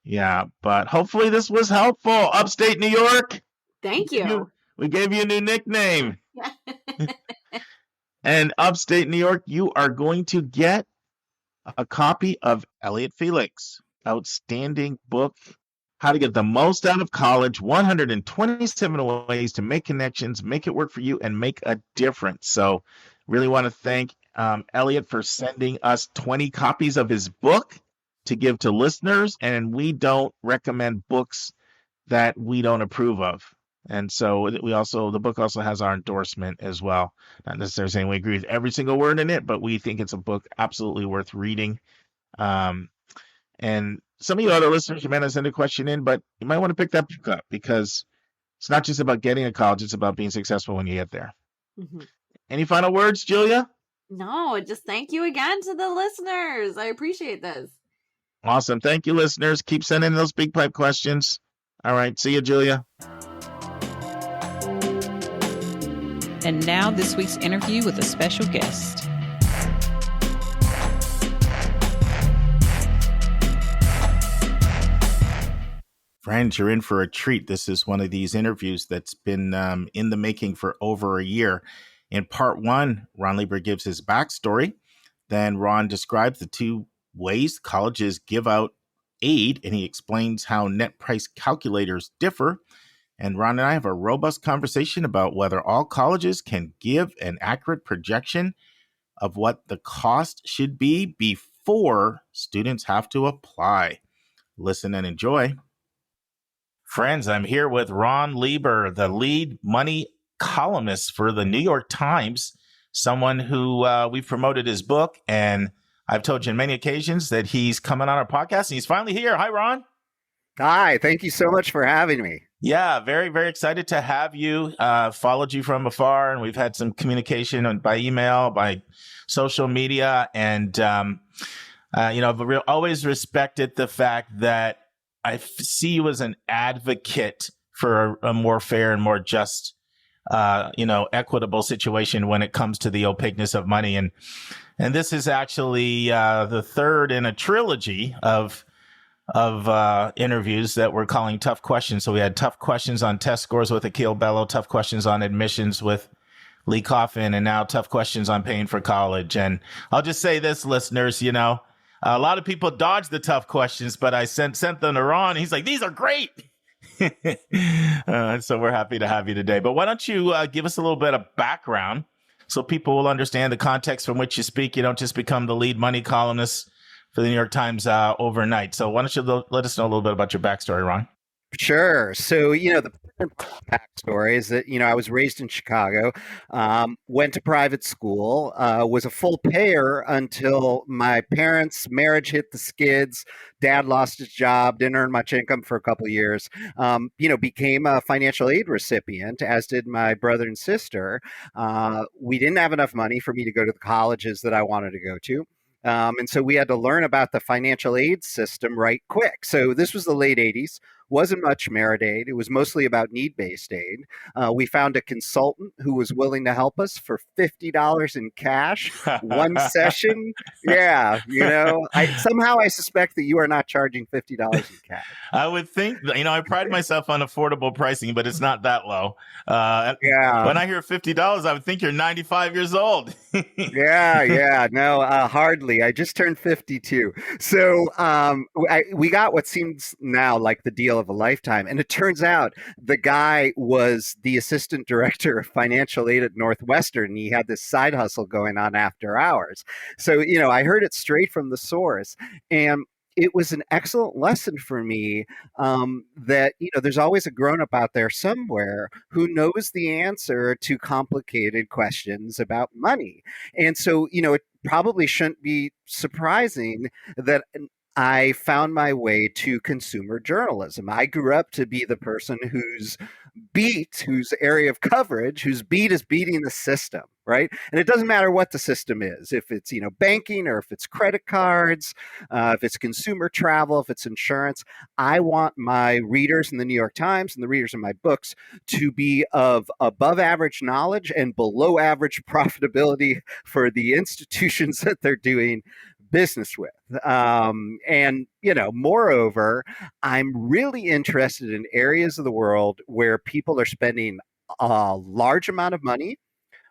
Yeah, but hopefully this was helpful. Upstate New York. Thank you. We gave you a new nickname. And Upstate New York, you are going to get a copy of Elliot Felix, outstanding book how to get the most out of college, 127 ways to make connections, make it work for you, and make a difference. So really want to thank Elliot for sending us 20 copies of his book to give to listeners. And we don't recommend books that we don't approve of. And so the book also has our endorsement as well. Not necessarily saying we agree with every single word in it, but we think it's a book absolutely worth reading. And some of you other listeners, you might not send a question in, but you might want to pick that book up because it's not just about getting a college, it's about being successful when you get there. Mm-hmm. Any final words, Julia? No, just thank you again to the listeners. I appreciate this. Awesome. Thank you, listeners. Keep sending those Speakpipe questions. All right. See you, Julia. And now this week's interview with a special guest. Friends, you're in for a treat. This is one of these interviews that's been in the making for over a year. In part one, Ron Lieber gives his backstory. Then Ron describes the two ways colleges give out aid, and he explains how net price calculators differ. And Ron and I have a robust conversation about whether all colleges can give an accurate projection of what the cost should be before students have to apply. Listen and enjoy. Friends, I'm here with Ron Lieber, the lead money columnist for the New York Times, someone who we've promoted his book, and I've told you on many occasions that he's coming on our podcast, and he's finally here. Hi, Ron. Hi, thank you so much for having me. Yeah, very, very excited to have you. Followed you from afar, and we've had some communication by email, by social media, and I've always respected the fact that I see you as an advocate for a more fair and more just, equitable situation when it comes to the opaqueness of money. And this is actually the third in a trilogy of interviews that we're calling Tough Questions. So we had Tough Questions on test scores with Akil Bello, Tough Questions on admissions with Lee Coffin, and now Tough Questions on paying for college. And I'll just say this, listeners, a lot of people dodge the tough questions, but I sent them to Ron. He's like, these are great. So we're happy to have you today. But why don't you give us a little bit of background so people will understand the context from which you speak. You don't just become the lead money columnist for the New York Times overnight. So why don't you let us know a little bit about your backstory, Ron? Sure. So, the backstory is that, I was raised in Chicago, went to private school, was a full payer until my parents' marriage hit the skids. Dad lost his job, didn't earn much income for a couple of years, became a financial aid recipient, as did my brother and sister. We didn't have enough money for me to go to the colleges that I wanted to go to. And so we had to learn about the financial aid system right quick. So this was the late 80s. Wasn't much merit aid. It was mostly about need-based aid. We found a consultant who was willing to help us for $50 in cash, one session. Yeah, I suspect that you are not charging $50 in cash. I would think, I pride myself on affordable pricing, but it's not that low. Yeah. When I hear $50, I would think you're 95 years old. Yeah. No, hardly. I just turned 52. So we got what seems now like the deal of a lifetime. And it turns out the guy was the assistant director of financial aid at Northwestern. He had this side hustle going on after hours. So, I heard it straight from the source. And it was an excellent lesson for me that, there's always a grown-up out there somewhere who knows the answer to complicated questions about money. And so, it probably shouldn't be surprising that I found my way to consumer journalism. I grew up to be the person whose area of coverage, whose beat is beating the system, right? And it doesn't matter what the system is, if it's, banking or if it's credit cards, if it's consumer travel, if it's insurance. I want my readers in the New York Times and the readers in my books to be of above average knowledge and below average profitability for the institutions that they're doing business with. Moreover, I'm really interested in areas of the world where people are spending a large amount of money,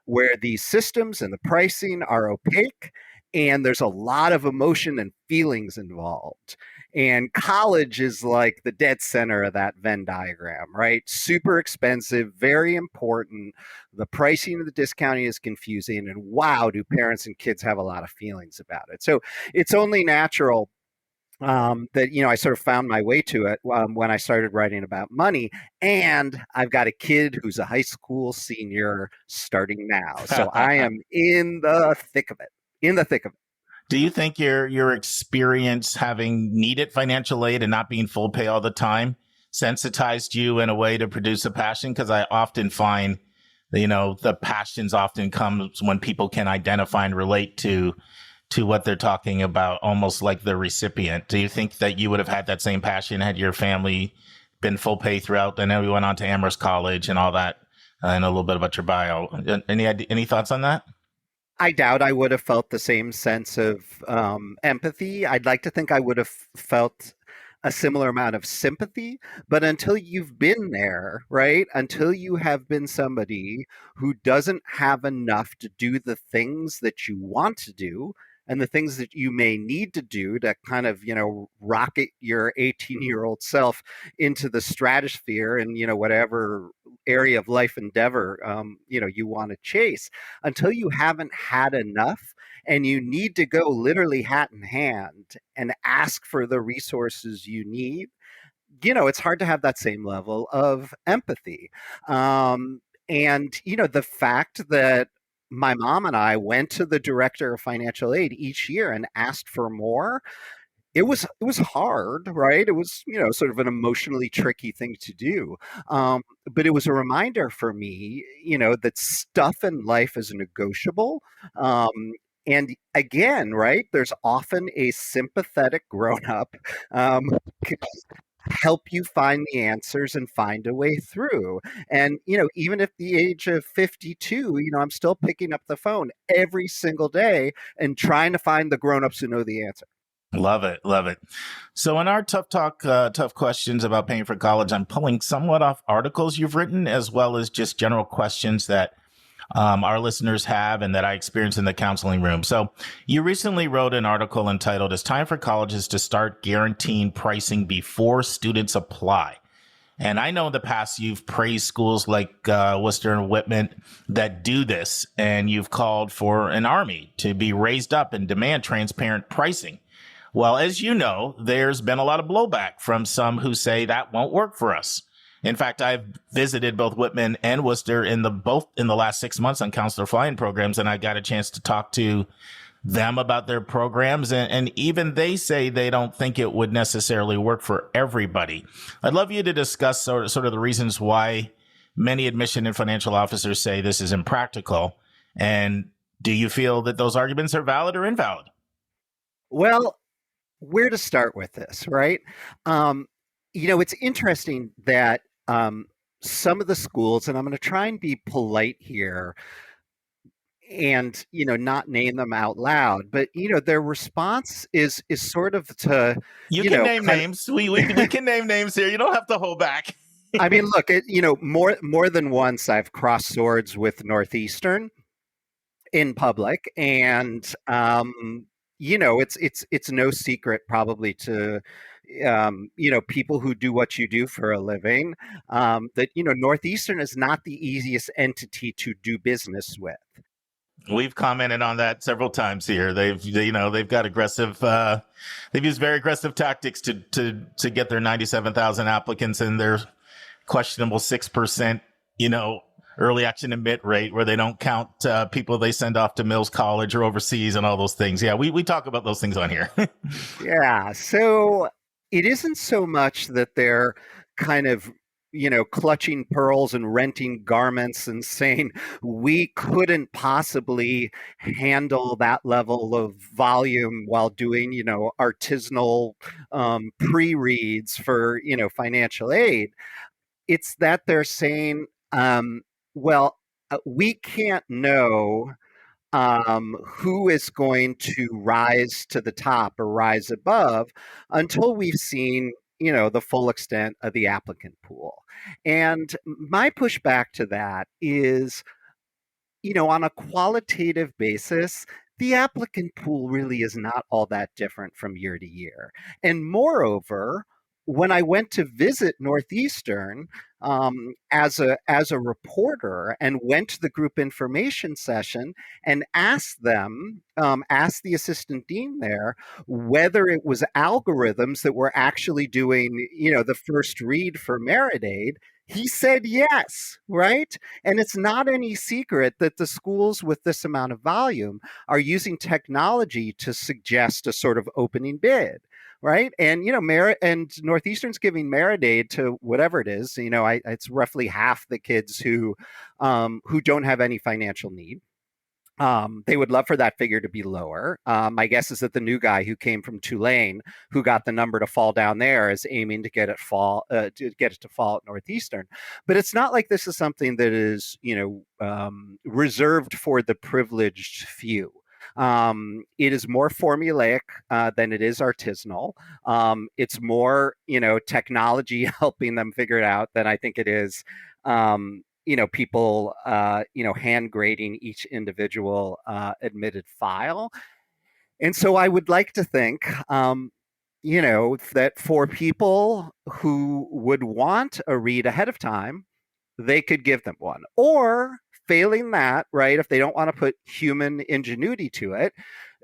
where the systems and the pricing are opaque, and there's a lot of emotion and feelings involved. And college is like the dead center of that Venn diagram, right? Super expensive, very important. The pricing and the discounting is confusing. And wow, do parents and kids have a lot of feelings about it. So it's only natural that, I sort of found my way to it when I started writing about money. And I've got a kid who's a high school senior starting now. So I am in the thick of it. Do you think your experience having needed financial aid and not being full pay all the time sensitized you in a way to produce a passion? Because I often find, the passions often comes when people can identify and relate to what they're talking about, almost like the recipient. Do you think that you would have had that same passion had your family been full pay throughout? I know you went on to Amherst College and all that. I know a little bit about your bio. Any thoughts on that? I doubt I would have felt the same sense of empathy. I'd like to think I would have felt a similar amount of sympathy, but until you've been there, right? Until you have been somebody who doesn't have enough to do the things that you want to do and the things that you may need to do to kind of, rocket your 18-year-old self into the stratosphere and, whatever area of life endeavor, you want to chase, until you haven't had enough and you need to go literally hat in hand and ask for the resources you need, it's hard to have that same level of empathy. And, the fact that my mom and I went to the director of financial aid each year and asked for more, it was hard, right? It was, sort of an emotionally tricky thing to do. But it was a reminder for me, that stuff in life is negotiable. And again, right, there's often a sympathetic grown-up who can help you find the answers and find a way through. And, even at the age of 52, I'm still picking up the phone every single day and trying to find the grown-ups who know the answer. Love it. Love it. So in our tough questions about paying for college, I'm pulling somewhat off articles you've written, as well as just general questions that our listeners have and that I experience in the counseling room. So you recently wrote an article entitled, "It's Time for Colleges to Start Guaranteeing Pricing Before Students Apply." And I know in the past you've praised schools like Worcester and Whitman that do this, and you've called for an army to be raised up and demand transparent pricing. Well, as you know, there's been a lot of blowback from some who say that won't work for us. In fact, I've visited both Whitman and Worcester in the last 6 months on counselor fly-in programs, and I got a chance to talk to them about their programs, and even they say they don't think it would necessarily work for everybody. I'd love you to discuss sort of the reasons why many admission and financial officers say this is impractical, and do you feel that those arguments are valid or invalid? Well, where to start with this, right? It's interesting that some of the schools, and I'm going to try and be polite here and, not name them out loud, but, their response is sort of to, you can name names. We can name names here. You don't have to hold back. I mean, look, more than once I've crossed swords with Northeastern in public, and, it's no secret probably to people who do what you do for a living, that, Northeastern is not the easiest entity to do business with. We've commented on that several times here. They've got aggressive, they've used very aggressive tactics to get their 97,000 applicants and their questionable 6%, early action admit rate, where they don't count people they send off to Mills College or overseas and all those things. Yeah, we talk about those things on here. Yeah. So it isn't so much that they're kind of, clutching pearls and renting garments and saying, we couldn't possibly handle that level of volume while doing, artisanal pre-reads for, financial aid. It's that they're saying, we can't know who is going to rise to the top or rise above until we've seen, the full extent of the applicant pool. And my pushback to that is, on a qualitative basis, the applicant pool really is not all that different from year to year. And moreover, when I went to visit Northeastern as a reporter and went to the group information session and asked them, asked the assistant dean there whether it was algorithms that were actually doing, the first read for Merit Aid, he said yes, right? And it's not any secret that the schools with this amount of volume are using technology to suggest a sort of opening bid. Right. And, Merit and Northeastern's giving Merit Aid to whatever it is, it's roughly half the kids who don't have any financial need. They would love for that figure to be lower. My guess is that the new guy who came from Tulane, who got the number to fall down there, is aiming to get it to fall at Northeastern. But it's not like this is something that is, reserved for the privileged few. It is more formulaic than it is artisanal. It's more, technology helping them figure it out than I think it is, people, hand grading each individual admitted file. And so I would like to think, that for people who would want a read ahead of time, they could give them one. Or failing that, right, if they don't want to put human ingenuity to it,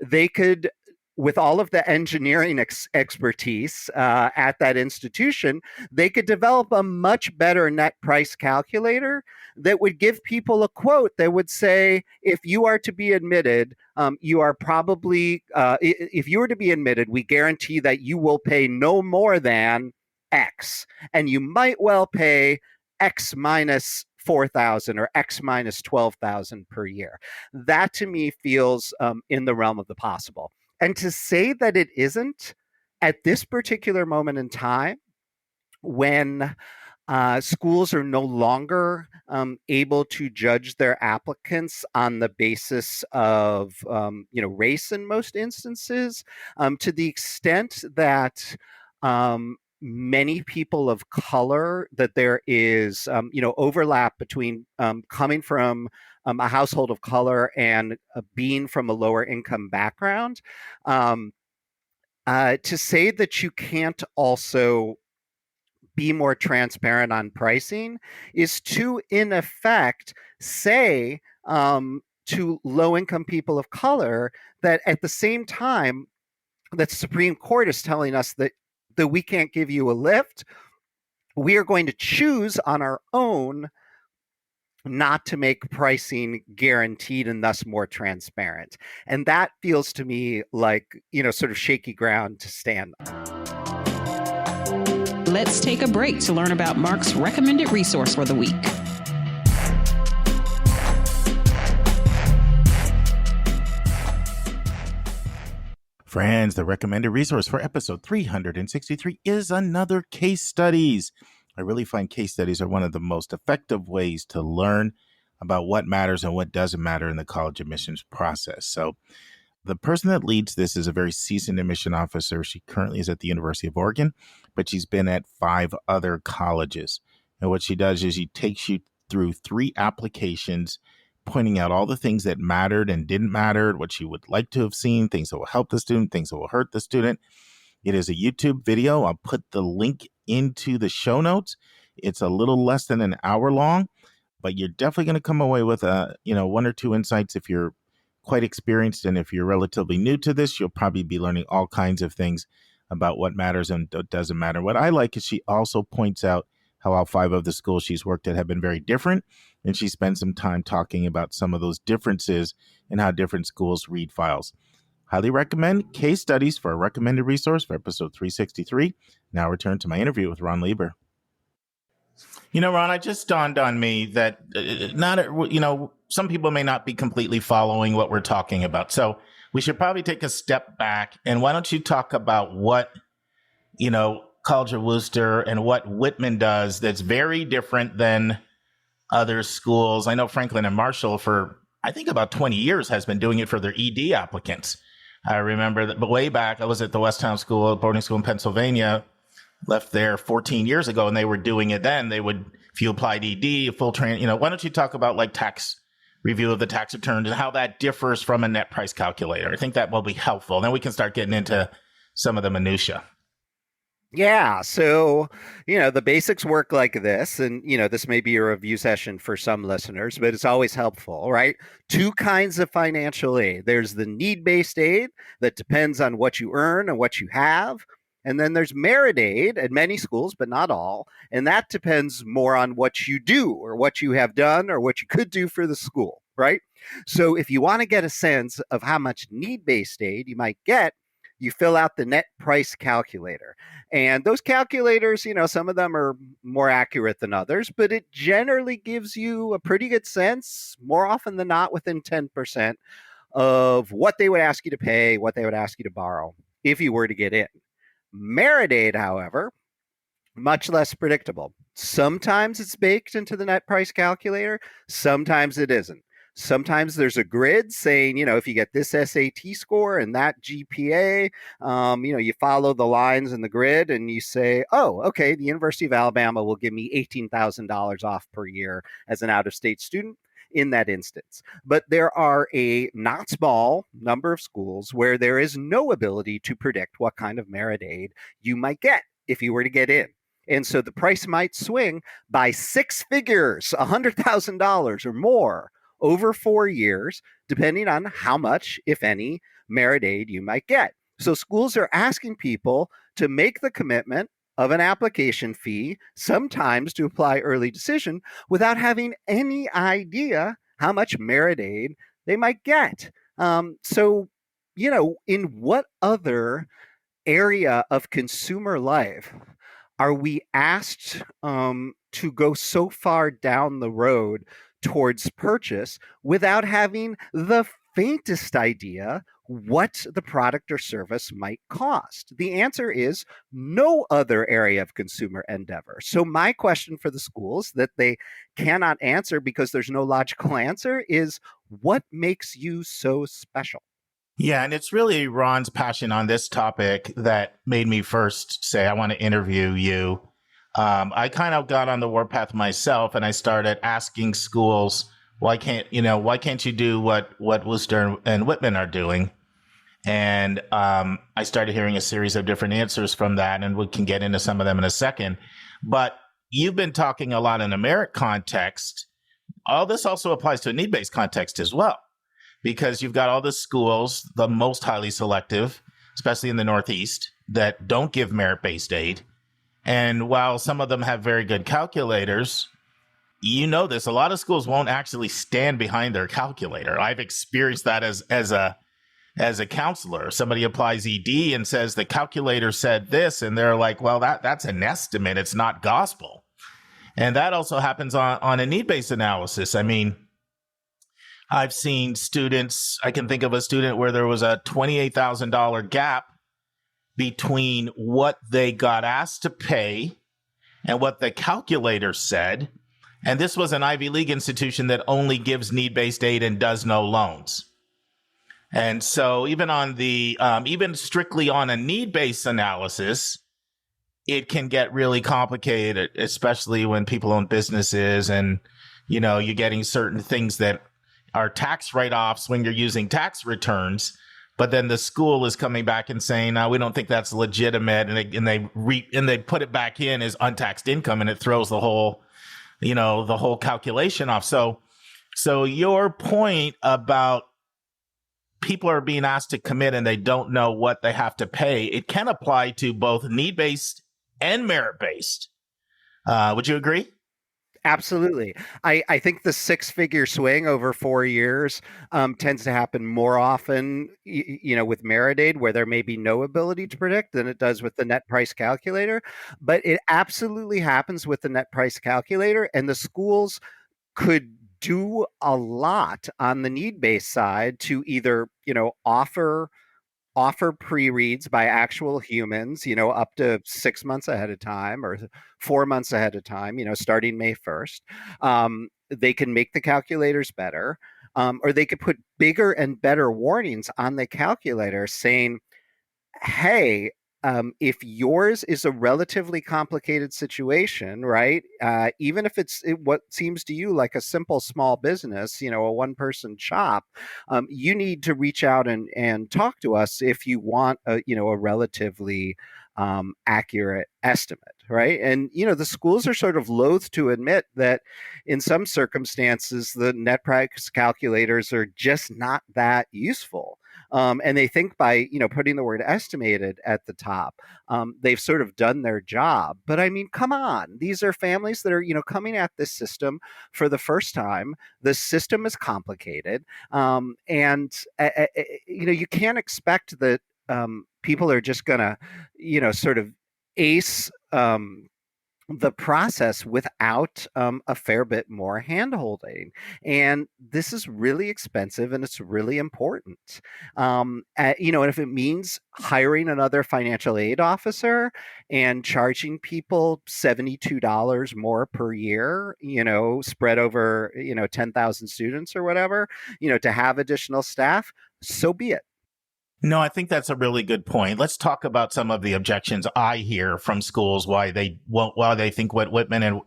they could, with all of the engineering expertise at that institution, they could develop a much better net price calculator that would give people a quote that would say, if you are to be admitted, you are probably, if you were to be admitted, we guarantee that you will pay no more than X. And you might well pay X minus 4,000 or X minus 12,000 per year. That to me feels in the realm of the possible. And to say that it isn't at this particular moment in time, when schools are no longer able to judge their applicants on the basis of race in most instances, to the extent that many people of color, that there is overlap between coming from a household of color and being from a lower income background, to say that you can't also be more transparent on pricing is to, in effect, say to low income people of color that at the same time that the Supreme Court is telling us that we can't give you a lift, we are going to choose on our own not to make pricing guaranteed and thus more transparent. And that feels to me like, sort of shaky ground to stand on. Let's take a break to learn about Mark's recommended resource for the week. Friends, the recommended resource for episode 363 is another case studies. I really find case studies are one of the most effective ways to learn about what matters and what doesn't matter in the college admissions process. So the person that leads this is a very seasoned admission officer. She currently is at the University of Oregon, but she's been at 5 other colleges. And what she does is she takes you through 3 applications, pointing out all the things that mattered and didn't matter, what she would like to have seen, things that will help the student, things that will hurt the student. It is a YouTube video. I'll put the link into the show notes. It's a little less than an hour long, but you're definitely going to come away with 1 or 2 insights. If you're quite experienced and if you're relatively new to this, you'll probably be learning all kinds of things about what matters and what doesn't matter. What I like is she also points out how all 5 of the schools she's worked at have been very different. And she spends some time talking about some of those differences and how different schools read files. Highly recommend case studies for a recommended resource for episode 363. Now return to my interview with Ron Lieber. Ron, it just dawned on me that some people may not be completely following what we're talking about. So we should probably take a step back. And why don't you talk about what, College of Wooster and what Whitman does that's very different than other schools. I know Franklin and Marshall for, I think, about 20 years has been doing it for their ED applicants. I remember that, but way back, I was at the Westtown School, boarding school in Pennsylvania, left there 14 years ago, and they were doing it then. They would, if you applied ED, why don't you talk about like tax review of the tax returns and how that differs from a net price calculator. I think that will be helpful. Then we can start getting into some of the minutia. Yeah, so, the basics work like this, and, this may be a review session for some listeners, but it's always helpful, right? Two kinds of financial aid. There's the need-based aid that depends on what you earn and what you have. And then there's merit aid at many schools, but not all. And that depends more on what you do or what you have done or what you could do for the school, right? So if you want to get a sense of how much need-based aid you might get, you fill out the net price calculator. And those calculators, some of them are more accurate than others, but it generally gives you a pretty good sense, more often than not within 10%, of what they would ask you to pay, what they would ask you to borrow if you were to get in. Merit aid, however, much less predictable. Sometimes it's baked into the net price calculator, sometimes it isn't. Sometimes there's a grid saying, if you get this SAT score and that GPA, you follow the lines in the grid and you say, oh, okay, the University of Alabama will give me $18,000 off per year as an out-of-state student in that instance. But there are a not small number of schools where there is no ability to predict what kind of merit aid you might get if you were to get in. And so the price might swing by six figures, $100,000 or more, over 4 years, depending on how much, if any, merit aid you might get. So schools are asking people to make the commitment of an application fee, sometimes to apply early decision, without having any idea how much merit aid they might get. So, in what other area of consumer life are we asked to go so far down the road towards purchase without having the faintest idea what the product or service might cost? The answer is no other area of consumer endeavor. So my question for the schools that they cannot answer because there's no logical answer is, what makes you so special? Yeah, and it's really Ron's passion on this topic that made me first say, I want to interview you. I kind of got on the warpath myself, and I started asking schools, why can't you do what Worcester and Whitman are doing? And I started hearing a series of different answers from that, and we can get into some of them in a second. But you've been talking a lot in a merit context. All this also applies to a need-based context as well, because you've got all the schools, the most highly selective, especially in the Northeast, that don't give merit-based aid. And while some of them have very good calculators, a lot of schools won't actually stand behind their calculator. I've experienced that as a counselor. Somebody applies ED and says the calculator said this, and they're like, well, that's an estimate. It's not gospel. And that also happens on a need-based analysis. I mean, I've seen students, I can think of a student where there was a $28,000 gap between what they got asked to pay and what the calculator said. And this was an Ivy League institution that only gives need-based aid and does no loans. And so even on even strictly on a need-based analysis, it can get really complicated, especially when people own businesses and, you're getting certain things that are tax write-offs when you're using tax returns. But then the school is coming back and saying, no, we don't think that's legitimate. And they put it back in as untaxed income, and it throws the whole calculation off. So your point about people are being asked to commit and they don't know what they have to pay, it can apply to both need-based and merit-based. Would you agree? Absolutely. I think the six-figure swing over 4 years tends to happen more often, with merit aid, where there may be no ability to predict, than it does with the net price calculator. But it absolutely happens with the net price calculator, and the schools could do a lot on the need-based side to either, offer pre-reads by actual humans, up to 6 months ahead of time or 4 months ahead of time, starting May 1st. They can make the calculators better, or they could put bigger and better warnings on the calculator saying, hey, if yours is a relatively complicated situation, right? Even if it's what seems to you like a simple small business, a one-person shop, you need to reach out and talk to us if you want a relatively accurate estimate, right? And the schools are sort of loath to admit that in some circumstances the net price calculators are just not that useful. And they think by putting the word estimated at the top, they've sort of done their job. But I mean, come on, these are families that are coming at this system for the first time. The system is complicated, and you can't expect that people are just gonna sort of ace the process without a fair bit more handholding. And this is really expensive and it's really important. And if it means hiring another financial aid officer and charging people $72 more per year, spread over, 10,000 students or whatever, to have additional staff, so be it. No, I think that's a really good point. Let's talk about some of the objections I hear from schools why they think what Whitman and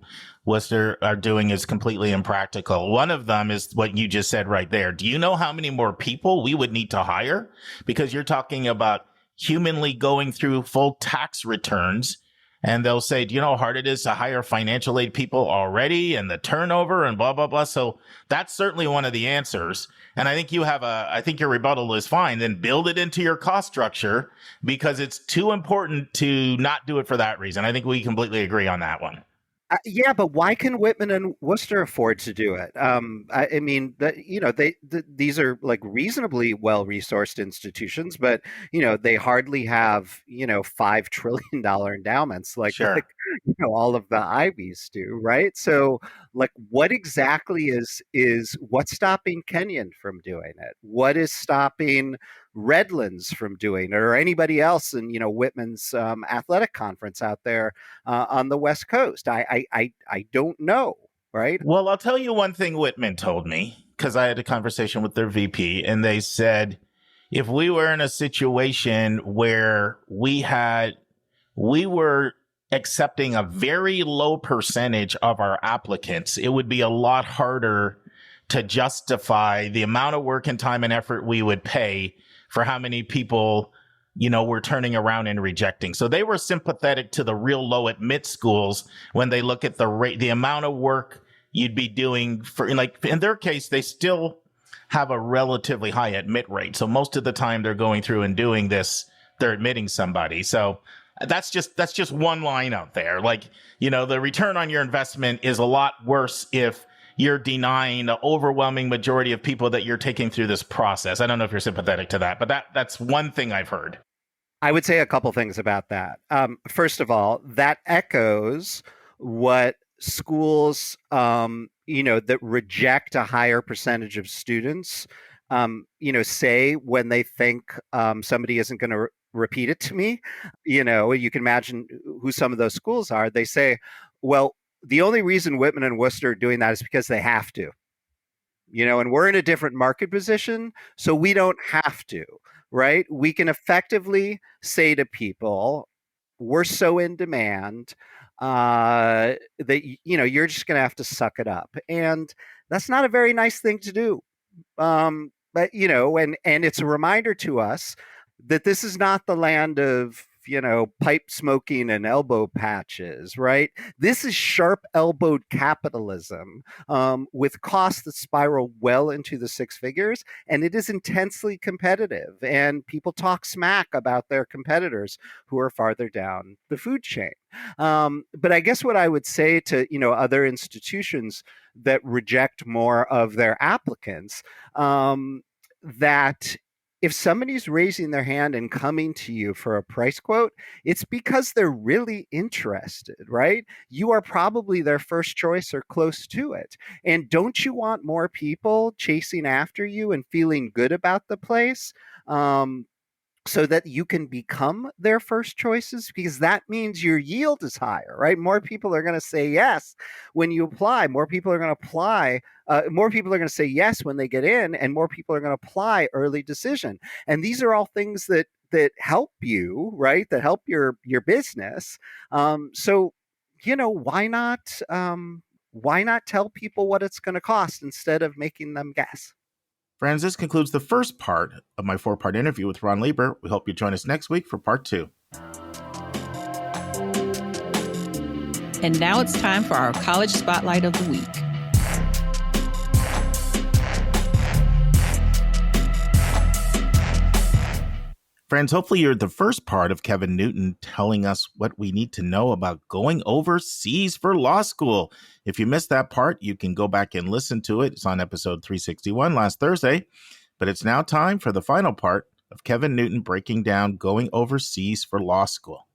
Worcester are doing is completely impractical. One of them is what you just said right there. Do you know how many more people we would need to hire? Because you're talking about humanly going through full tax returns. And they'll say, do you know how hard it is to hire financial aid people already and the turnover and blah, blah, blah. So that's certainly one of the answers. And I think I think your rebuttal is fine. Then build it into your cost structure because it's too important to not do it for that reason. I think we completely agree on that one. Yeah, but why can Whitman and Worcester afford to do it? I mean, these are like reasonably well-resourced institutions, but they hardly have $5 trillion endowments like all of the Ivies do, right? So, like, what exactly is what's stopping Kenyon from doing it? What is stopping Redlands from doing it, or anybody else in Whitman's athletic conference out there on the West Coast? I don't know, right? Well, I'll tell you one thing Whitman told me, because I had a conversation with their VP, and they said if we were in a situation where we were accepting a very low percentage of our applicants, it would be a lot harder to justify the amount of work and time and effort we would pay for how many people, we're turning around and rejecting. So they were sympathetic to the real low admit schools when they look at the rate, the amount of work you'd be doing for, like in their case, they still have a relatively high admit rate. So most of the time they're going through and doing this, they're admitting somebody. So that's just one line out there. Like, the return on your investment is a lot worse if you're denying the overwhelming majority of people that you're taking through this process. I don't know if you're sympathetic to that, but that's one thing I've heard. I would say a couple things about that. First of all, that echoes what schools, that reject a higher percentage of students, say when they think somebody isn't going to repeat it to me. You can imagine who some of those schools are. They say, well, the only reason Whitman and Worcester are doing that is because they have to, and we're in a different market position, so we don't have to, right? We can effectively say to people, we're so in demand that, you're just going to have to suck it up. And that's not a very nice thing to do. But, and it's a reminder to us that this is not the land of, pipe smoking and elbow patches, right? This is sharp elbowed capitalism with costs that spiral well into the six figures, and it is intensely competitive. And people talk smack about their competitors who are farther down the food chain. But I guess what I would say to, other institutions that reject more of their applicants, that if somebody's raising their hand and coming to you for a price quote, it's because they're really interested, right? You are probably their first choice or close to it. And don't you want more people chasing after you and feeling good about the place? So that you can become their first choices, because that means your yield is higher, right? More people are going to say yes when you apply. More people are going to apply. More people are going to say yes when they get in, and more people are going to apply early decision. And these are all things that that help you, right? That help your business. So, why not tell people what it's going to cost instead of making them guess? Friends, this concludes the first part of my 4-part interview with Ron Lieber. We hope you join us next week for part 2. And now it's time for our college spotlight of the week. Friends, hopefully you're the first part of Kevin Newton telling us what we need to know about going overseas for law school. If you missed that part, you can go back and listen to it. It's on episode 361 last Thursday. But it's now time for the final part of Kevin Newton breaking down going overseas for law school.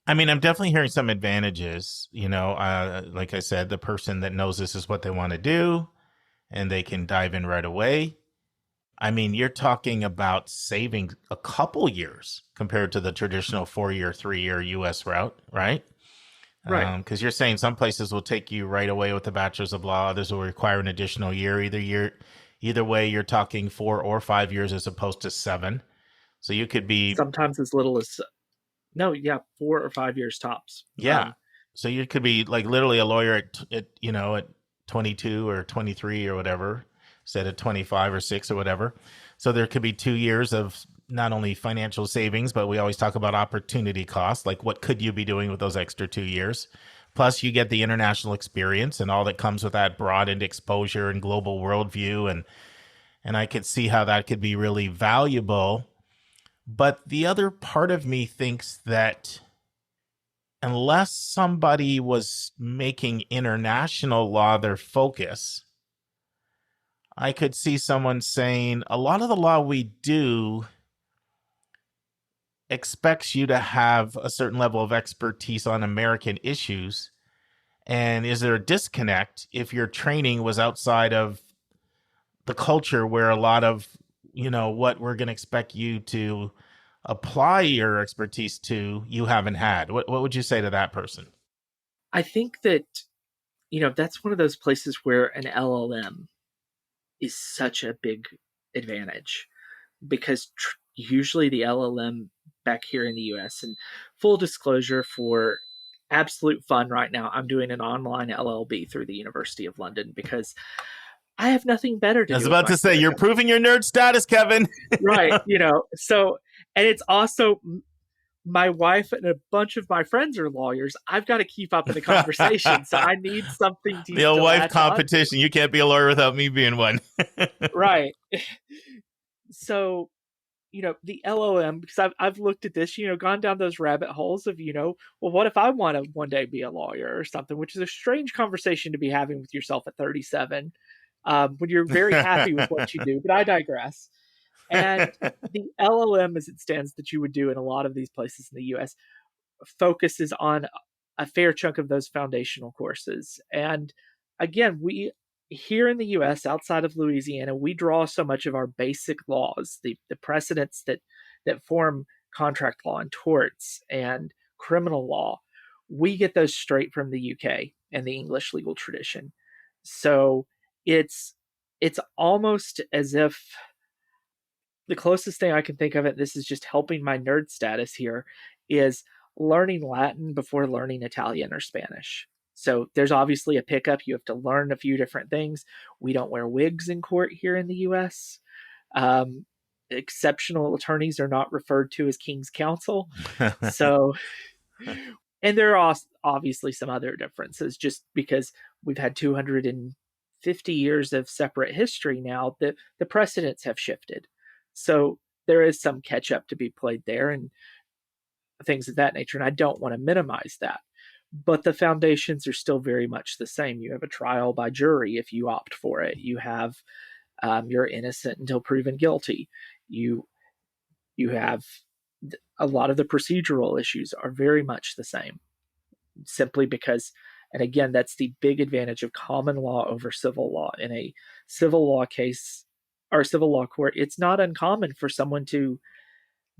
I mean, I'm definitely hearing some advantages. Like I said, the person that knows this is what they want to do and they can dive in right away. I mean, you're talking about saving a couple years compared to the traditional 4-year, 3-year U.S. route, right? Right. Because you're saying some places will take you right away with the bachelor's of law. Others will require an additional year. Either way, you're talking 4 or 5 years as opposed to 7. So you could be sometimes as little as 4 or 5 years tops. Yeah. So you could be like literally a lawyer at 22 or 23 or whatever, instead of 25 or 6 or whatever. So there could be 2 years of not only financial savings, but we always talk about opportunity costs. Like, what could you be doing with those extra 2 years? Plus, you get the international experience and all that comes with that broadened exposure and global worldview. And I could see how that could be really valuable. But the other part of me thinks that unless somebody was making international law their focus, I could see someone saying a lot of the law we do expects you to have a certain level of expertise on American issues. And is there a disconnect if your training was outside of the culture where a lot of, what we're going to expect you to apply your expertise to, you haven't had? What would you say to that person? I think that, that's one of those places where an LLM is such a big advantage, because usually the LLM back here in the US, and full disclosure, for absolute fun right now, I'm doing an online LLB through the University of London because I have nothing better to do. I was about to say, you're proving your nerd status, Kevin. Right. So, and it's also, my wife and a bunch of my friends are lawyers. I've got to keep up in the conversation. So I need something to the old wife latch competition. You can't be a lawyer without me being one. Right. So, the LOM, because I've looked at this, gone down those rabbit holes of, well, what if I want to one day be a lawyer or something, which is a strange conversation to be having with yourself at 37, when you're very happy with what you do. But I digress. And the LLM, as it stands, that you would do in a lot of these places in the US, focuses on a fair chunk of those foundational courses. And again, we here in the US, outside of Louisiana, we draw so much of our basic laws, the precedents that form contract law and torts and criminal law. We get those straight from the UK and the English legal tradition. So it's almost as if, the closest thing I can think of it, this is just helping my nerd status here, is learning Latin before learning Italian or Spanish. So there's obviously a pickup. You have to learn a few different things. We don't wear wigs in court here in the US. Exceptional attorneys are not referred to as King's Counsel. So, and there are obviously some other differences, just because we've had 250 years of separate history now, the precedents have shifted. So there is some catch up to be played there and things of that nature. And I don't want to minimize that, but the foundations are still very much the same. You have a trial by jury if you opt for it. You have, you're innocent until proven guilty. You have a lot of the procedural issues are very much the same, simply because, and again, that's the big advantage of common law over civil law. In a civil law case, or civil law court, it's not uncommon for someone to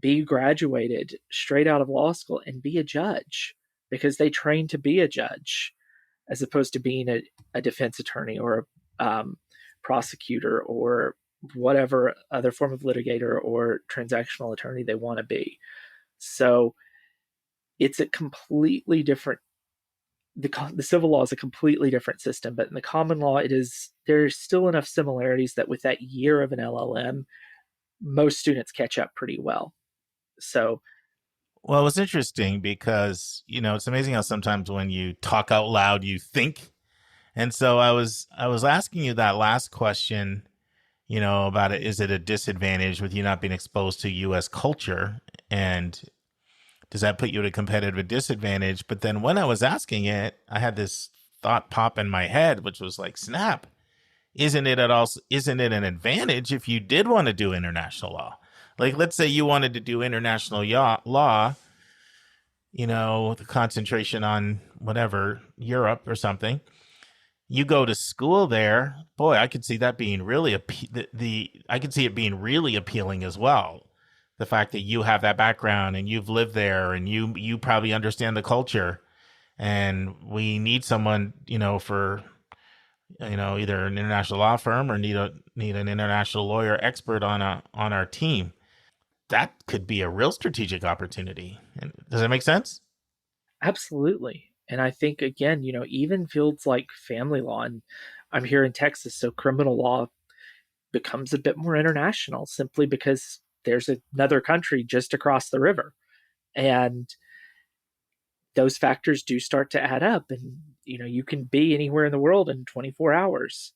be graduated straight out of law school and be a judge because they trained to be a judge, as opposed to being a defense attorney or a prosecutor or whatever other form of litigator or transactional attorney they want to be. So it's a completely different, the civil law is a completely different system, but in the common law, there's still enough similarities that with that year of an LLM, most students catch up pretty well. So, well, it's interesting because, it's amazing how sometimes when you talk out loud, you think. And so I was asking you that last question, about is it a disadvantage with you not being exposed to U.S. culture? And does that put you at a competitive disadvantage? But then when I was asking it, I had this thought pop in my head, which was like, snap. Isn't it an advantage if you did want to do international law? Like, let's say you wanted to do international law, the concentration on whatever, Europe or something. You go to school there, boy, I could see that being really I could see it being really appealing as well. The fact that you have that background and you've lived there and you probably understand the culture, and we need someone, for, either an international law firm or need an international lawyer expert on our team. That could be a real strategic opportunity. Does that make sense? absolutely. And I think, again, even fields like family law, and I'm here in Texas, so criminal law becomes a bit more international simply because there's another country just across the river. And those factors do start to add up. And, you can be anywhere in the world in 24 hours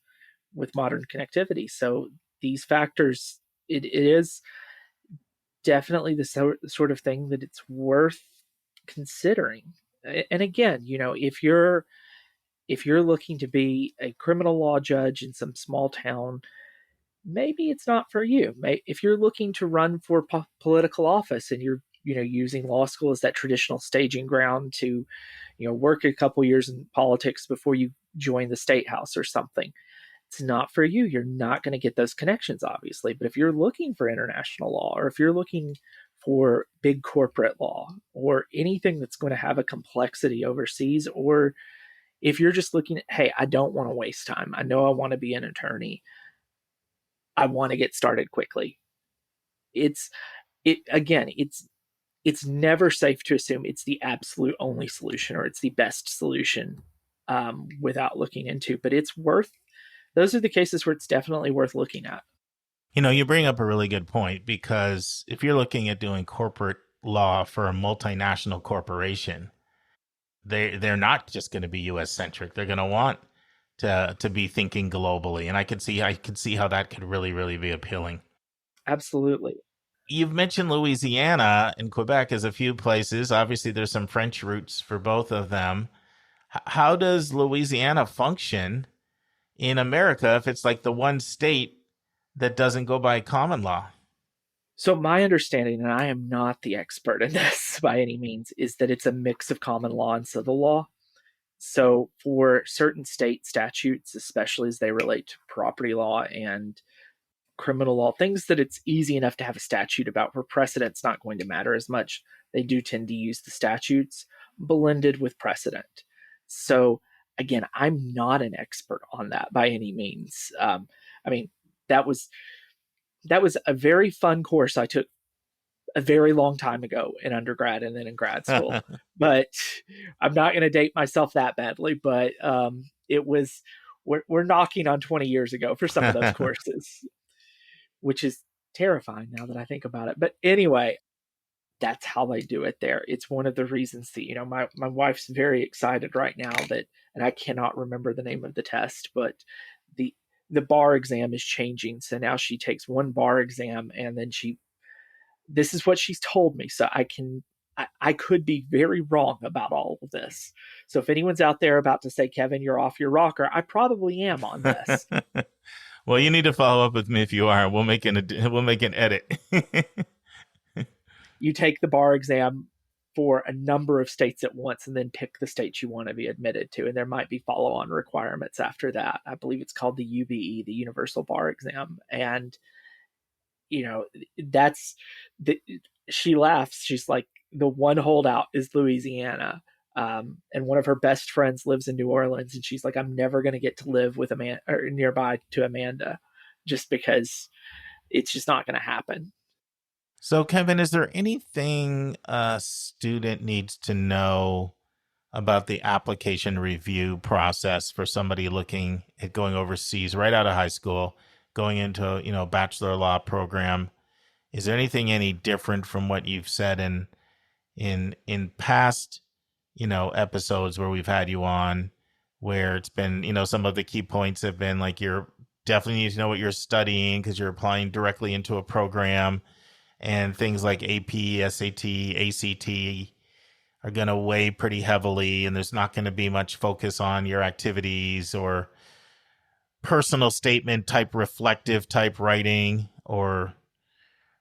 with modern connectivity. So these factors, it is definitely the sort of thing that it's worth considering. And again, if you're looking to be a criminal law judge in some small town, maybe it's not for you. If you're looking to run for political office and you're using law school as that traditional staging ground to work a couple years in politics before you join the state house or something, it's not for you. You're not going to get those connections, obviously. But if you're looking for international law, or if you're looking for big corporate law, or anything that's going to have a complexity overseas, or if you're just looking at, hey, I don't want to waste time. I know I want to be an attorney. I want to get started quickly. It's never safe to assume it's the absolute only solution or it's the best solution without looking into, but those are the cases where it's definitely worth looking at. You bring up a really good point, because if you're looking at doing corporate law for a multinational corporation, they're not just going to be U.S. centric. They're going to want to be thinking globally, and I could see how that could really, really be appealing. Absolutely. You've mentioned Louisiana and Quebec as a few places. Obviously, there's some French roots for both of them. How does Louisiana function in America if it's like the one state that doesn't go by common law? So my understanding, and I am not the expert in this by any means, is that it's a mix of common law and civil law. So for certain state statutes, especially as they relate to property law and criminal law, things that it's easy enough to have a statute about where precedent's not going to matter as much, they do tend to use the statutes blended with precedent. So again, I'm not an expert on that by any means. That was a very fun course I took a very long time ago in undergrad and then in grad school. But I'm not going to date myself that badly, but we're knocking on 20 years ago for some of those courses, which is terrifying now that I think about it. But anyway, that's how they do it there. It's one of the reasons that, my wife's very excited right now and I cannot remember the name of the test, but the bar exam is changing. So now she takes one bar exam and then this is what she's told me. So I could be very wrong about all of this. So if anyone's out there about to say, Kevin, you're off your rocker, I probably am on this. Well, you need to follow up with me if you are. We'll make an edit. You take the bar exam for a number of states at once and then pick the states you want to be admitted to. And there might be follow-on requirements after that. I believe it's called the UBE, the Universal Bar Exam. And, she laughs. She's like, the one holdout is Louisiana. And one of her best friends lives in New Orleans. And she's like, I'm never going to get to live with Amanda or nearby to Amanda. just because it's just not going to happen. So, Kevin, is there anything a student needs to know about the application review process for somebody looking at going overseas right out of high school, going into, a bachelor of law program? Is there anything any different from what you've said in past, episodes where we've had you on, where it's been, some of the key points have been like you're definitely need to know what you're studying because you're applying directly into a program, and things like AP, SAT, ACT are going to weigh pretty heavily, and there's not going to be much focus on your activities or personal statement type, reflective type writing or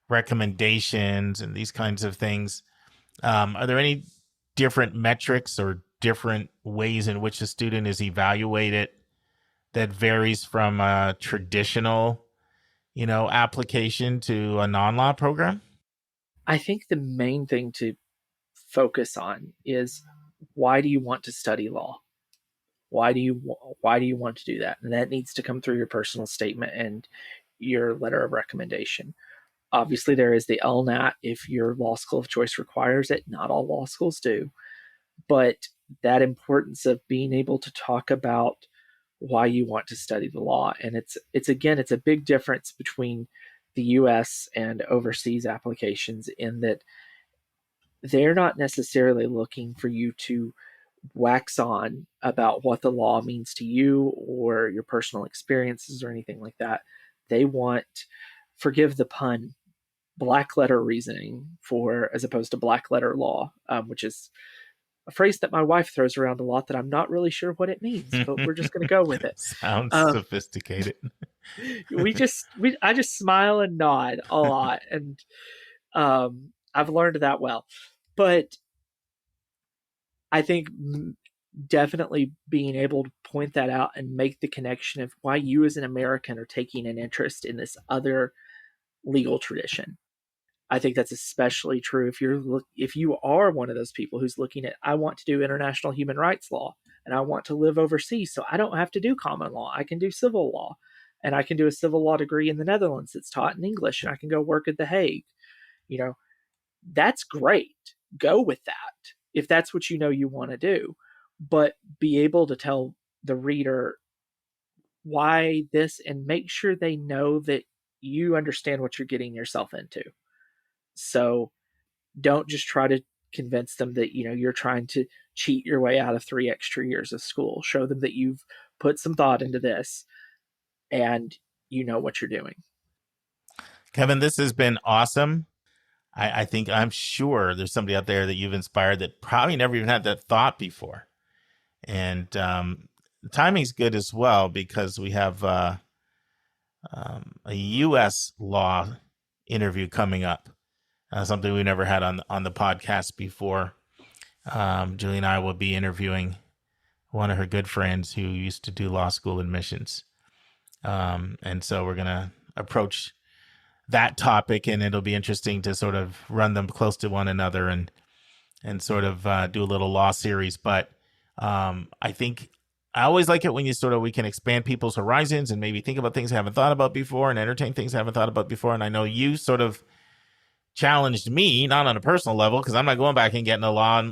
recommendations and these kinds of things. Are there any different metrics or different ways in which a student is evaluated that varies from a traditional, application to a non-law program? I think the main thing to focus on is, why do you want to study law? Why do you want to do that? And that needs to come through your personal statement and your letter of recommendation. Obviously, there is the LNAT if your law school of choice requires it. Not all law schools do. But that importance of being able to talk about why you want to study the law. And it's a big difference between the US and overseas applications in that they're not necessarily looking for you to wax on about what the law means to you or your personal experiences or anything like that. They want, forgive the pun, black letter reasoning as opposed to black letter law, which is a phrase that my wife throws around a lot that I'm not really sure what it means, but we're just going to go with it. Sounds sophisticated. I just smile and nod a lot, and I've learned that well. But I think definitely being able to point that out and make the connection of why you as an American are taking an interest in this other legal tradition. I think that's especially true if you are one of those people who's looking at, I want to do international human rights law and I want to live overseas, so I don't have to do common law. I can do civil law, and I can do a civil law degree in the Netherlands that's taught in English, and I can go work at The Hague. That's great. Go with that if that's what you want to do, but be able to tell the reader why this, and make sure they know that you understand what you're getting yourself into. So don't just try to convince them that, you're trying to cheat your way out of 3 extra years of school. Show them that you've put some thought into this and you know what you're doing. Kevin, this has been awesome. I'm sure there's somebody out there that you've inspired that probably never even had that thought before. And the timing's good as well, because we have a U.S. law interview coming up. Something we never had on the podcast before. Julie and I will be interviewing one of her good friends who used to do law school admissions. And so we're going to approach that topic, and it'll be interesting to sort of run them close to one another and sort of do a little law series. But I think I always like it when we can expand people's horizons and maybe think about things I haven't thought about before and entertain things I haven't thought about before. And I know you sort of challenged me, not on a personal level, because I'm not going back and getting a law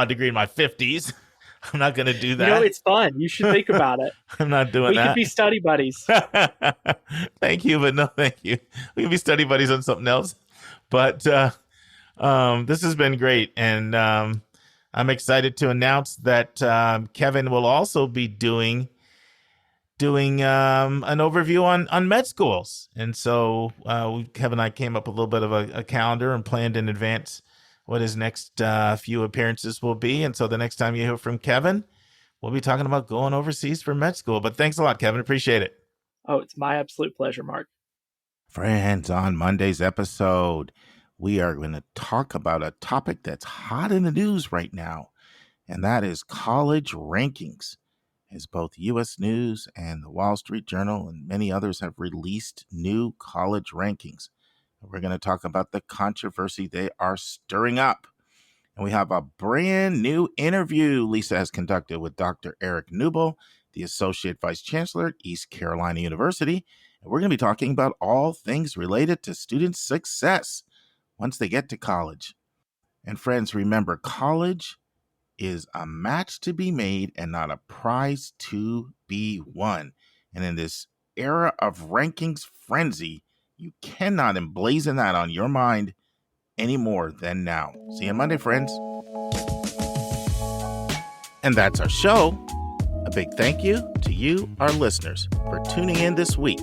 degree in my 50s. I'm not going to do that. It's fun. You should think about it. I'm not doing that. We could be study buddies. Thank you, but no thank you. We can be study buddies on something else. But this has been great. And I'm excited to announce that Kevin will also be doing an overview on med schools. And so Kevin and I came up with a little bit of a calendar and planned in advance what his next few appearances will be. And so the next time you hear from Kevin, we'll be talking about going overseas for med school. But thanks a lot, Kevin. Appreciate it. Oh, it's my absolute pleasure, Mark. Friends, on Monday's episode, we are going to talk about a topic that's hot in the news right now, and that is college rankings. As both U.S. News and the Wall Street Journal and many others have released new college rankings. We're going to talk about the controversy they are stirring up. And we have a brand new interview Lisa has conducted with Dr. Eric Newble, the Associate Vice Chancellor at East Carolina University. And we're going to be talking about all things related to student success once they get to college. And friends, remember, college is a match to be made and not a prize to be won. And in this era of rankings frenzy, you cannot emblazon that on your mind any more than now. See you on Monday, friends. And that's our show. A big thank you to you, our listeners, for tuning in this week.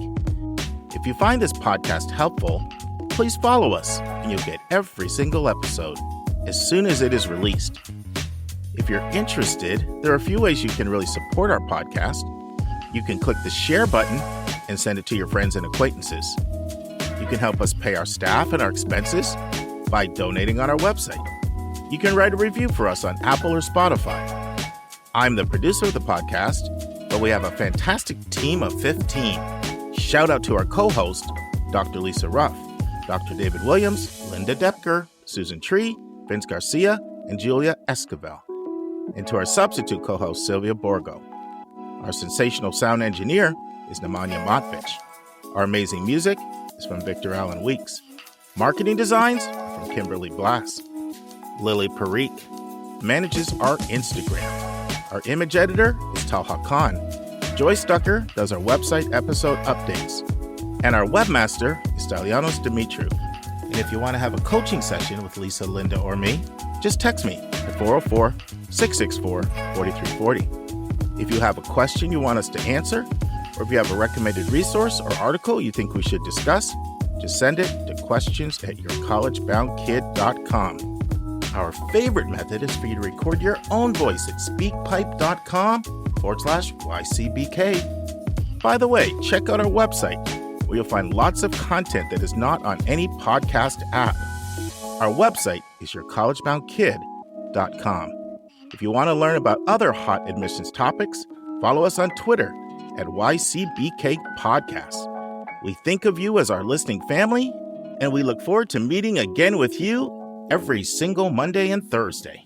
If you find this podcast helpful, please follow us and you'll get every single episode as soon as it is released. If you're interested, there are a few ways you can really support our podcast. You can click the share button and send it to your friends and acquaintances. You can help us pay our staff and our expenses by donating on our website. You can write a review for us on Apple or Spotify. I'm the producer of the podcast, but we have a fantastic team of 15. Shout out to our co-host, Dr. Lisa Ruff, Dr. David Williams, Linda Depker, Susan Tree, Vince Garcia, and Julia Esquivel. And to our substitute co-host, Sylvia Borgo. Our sensational sound engineer is Nemanja Motvich. Our amazing music is from Victor Allen Weeks. Marketing designs are from Kimberly Blass. Lily Parikh manages our Instagram. Our image editor is Talha Khan. Joyce Ducker does our website episode updates. And our webmaster is Stelianos Dimitriou. And if you want to have a coaching session with Lisa, Linda, or me, just text me at 404-664-4340. If you have a question you want us to answer, or if you have a recommended resource or article you think we should discuss, just send it to questions@yourcollegeboundkid.com. Our favorite method is for you to record your own voice at speakpipe.com/YCBK. By the way, check out our website, where you'll find lots of content that is not on any podcast app. Our website is yourcollegeboundkid.com. If you want to learn about other hot admissions topics, follow us on Twitter at YCBK Podcast. We think of you as our listening family, and we look forward to meeting again with you every single Monday and Thursday.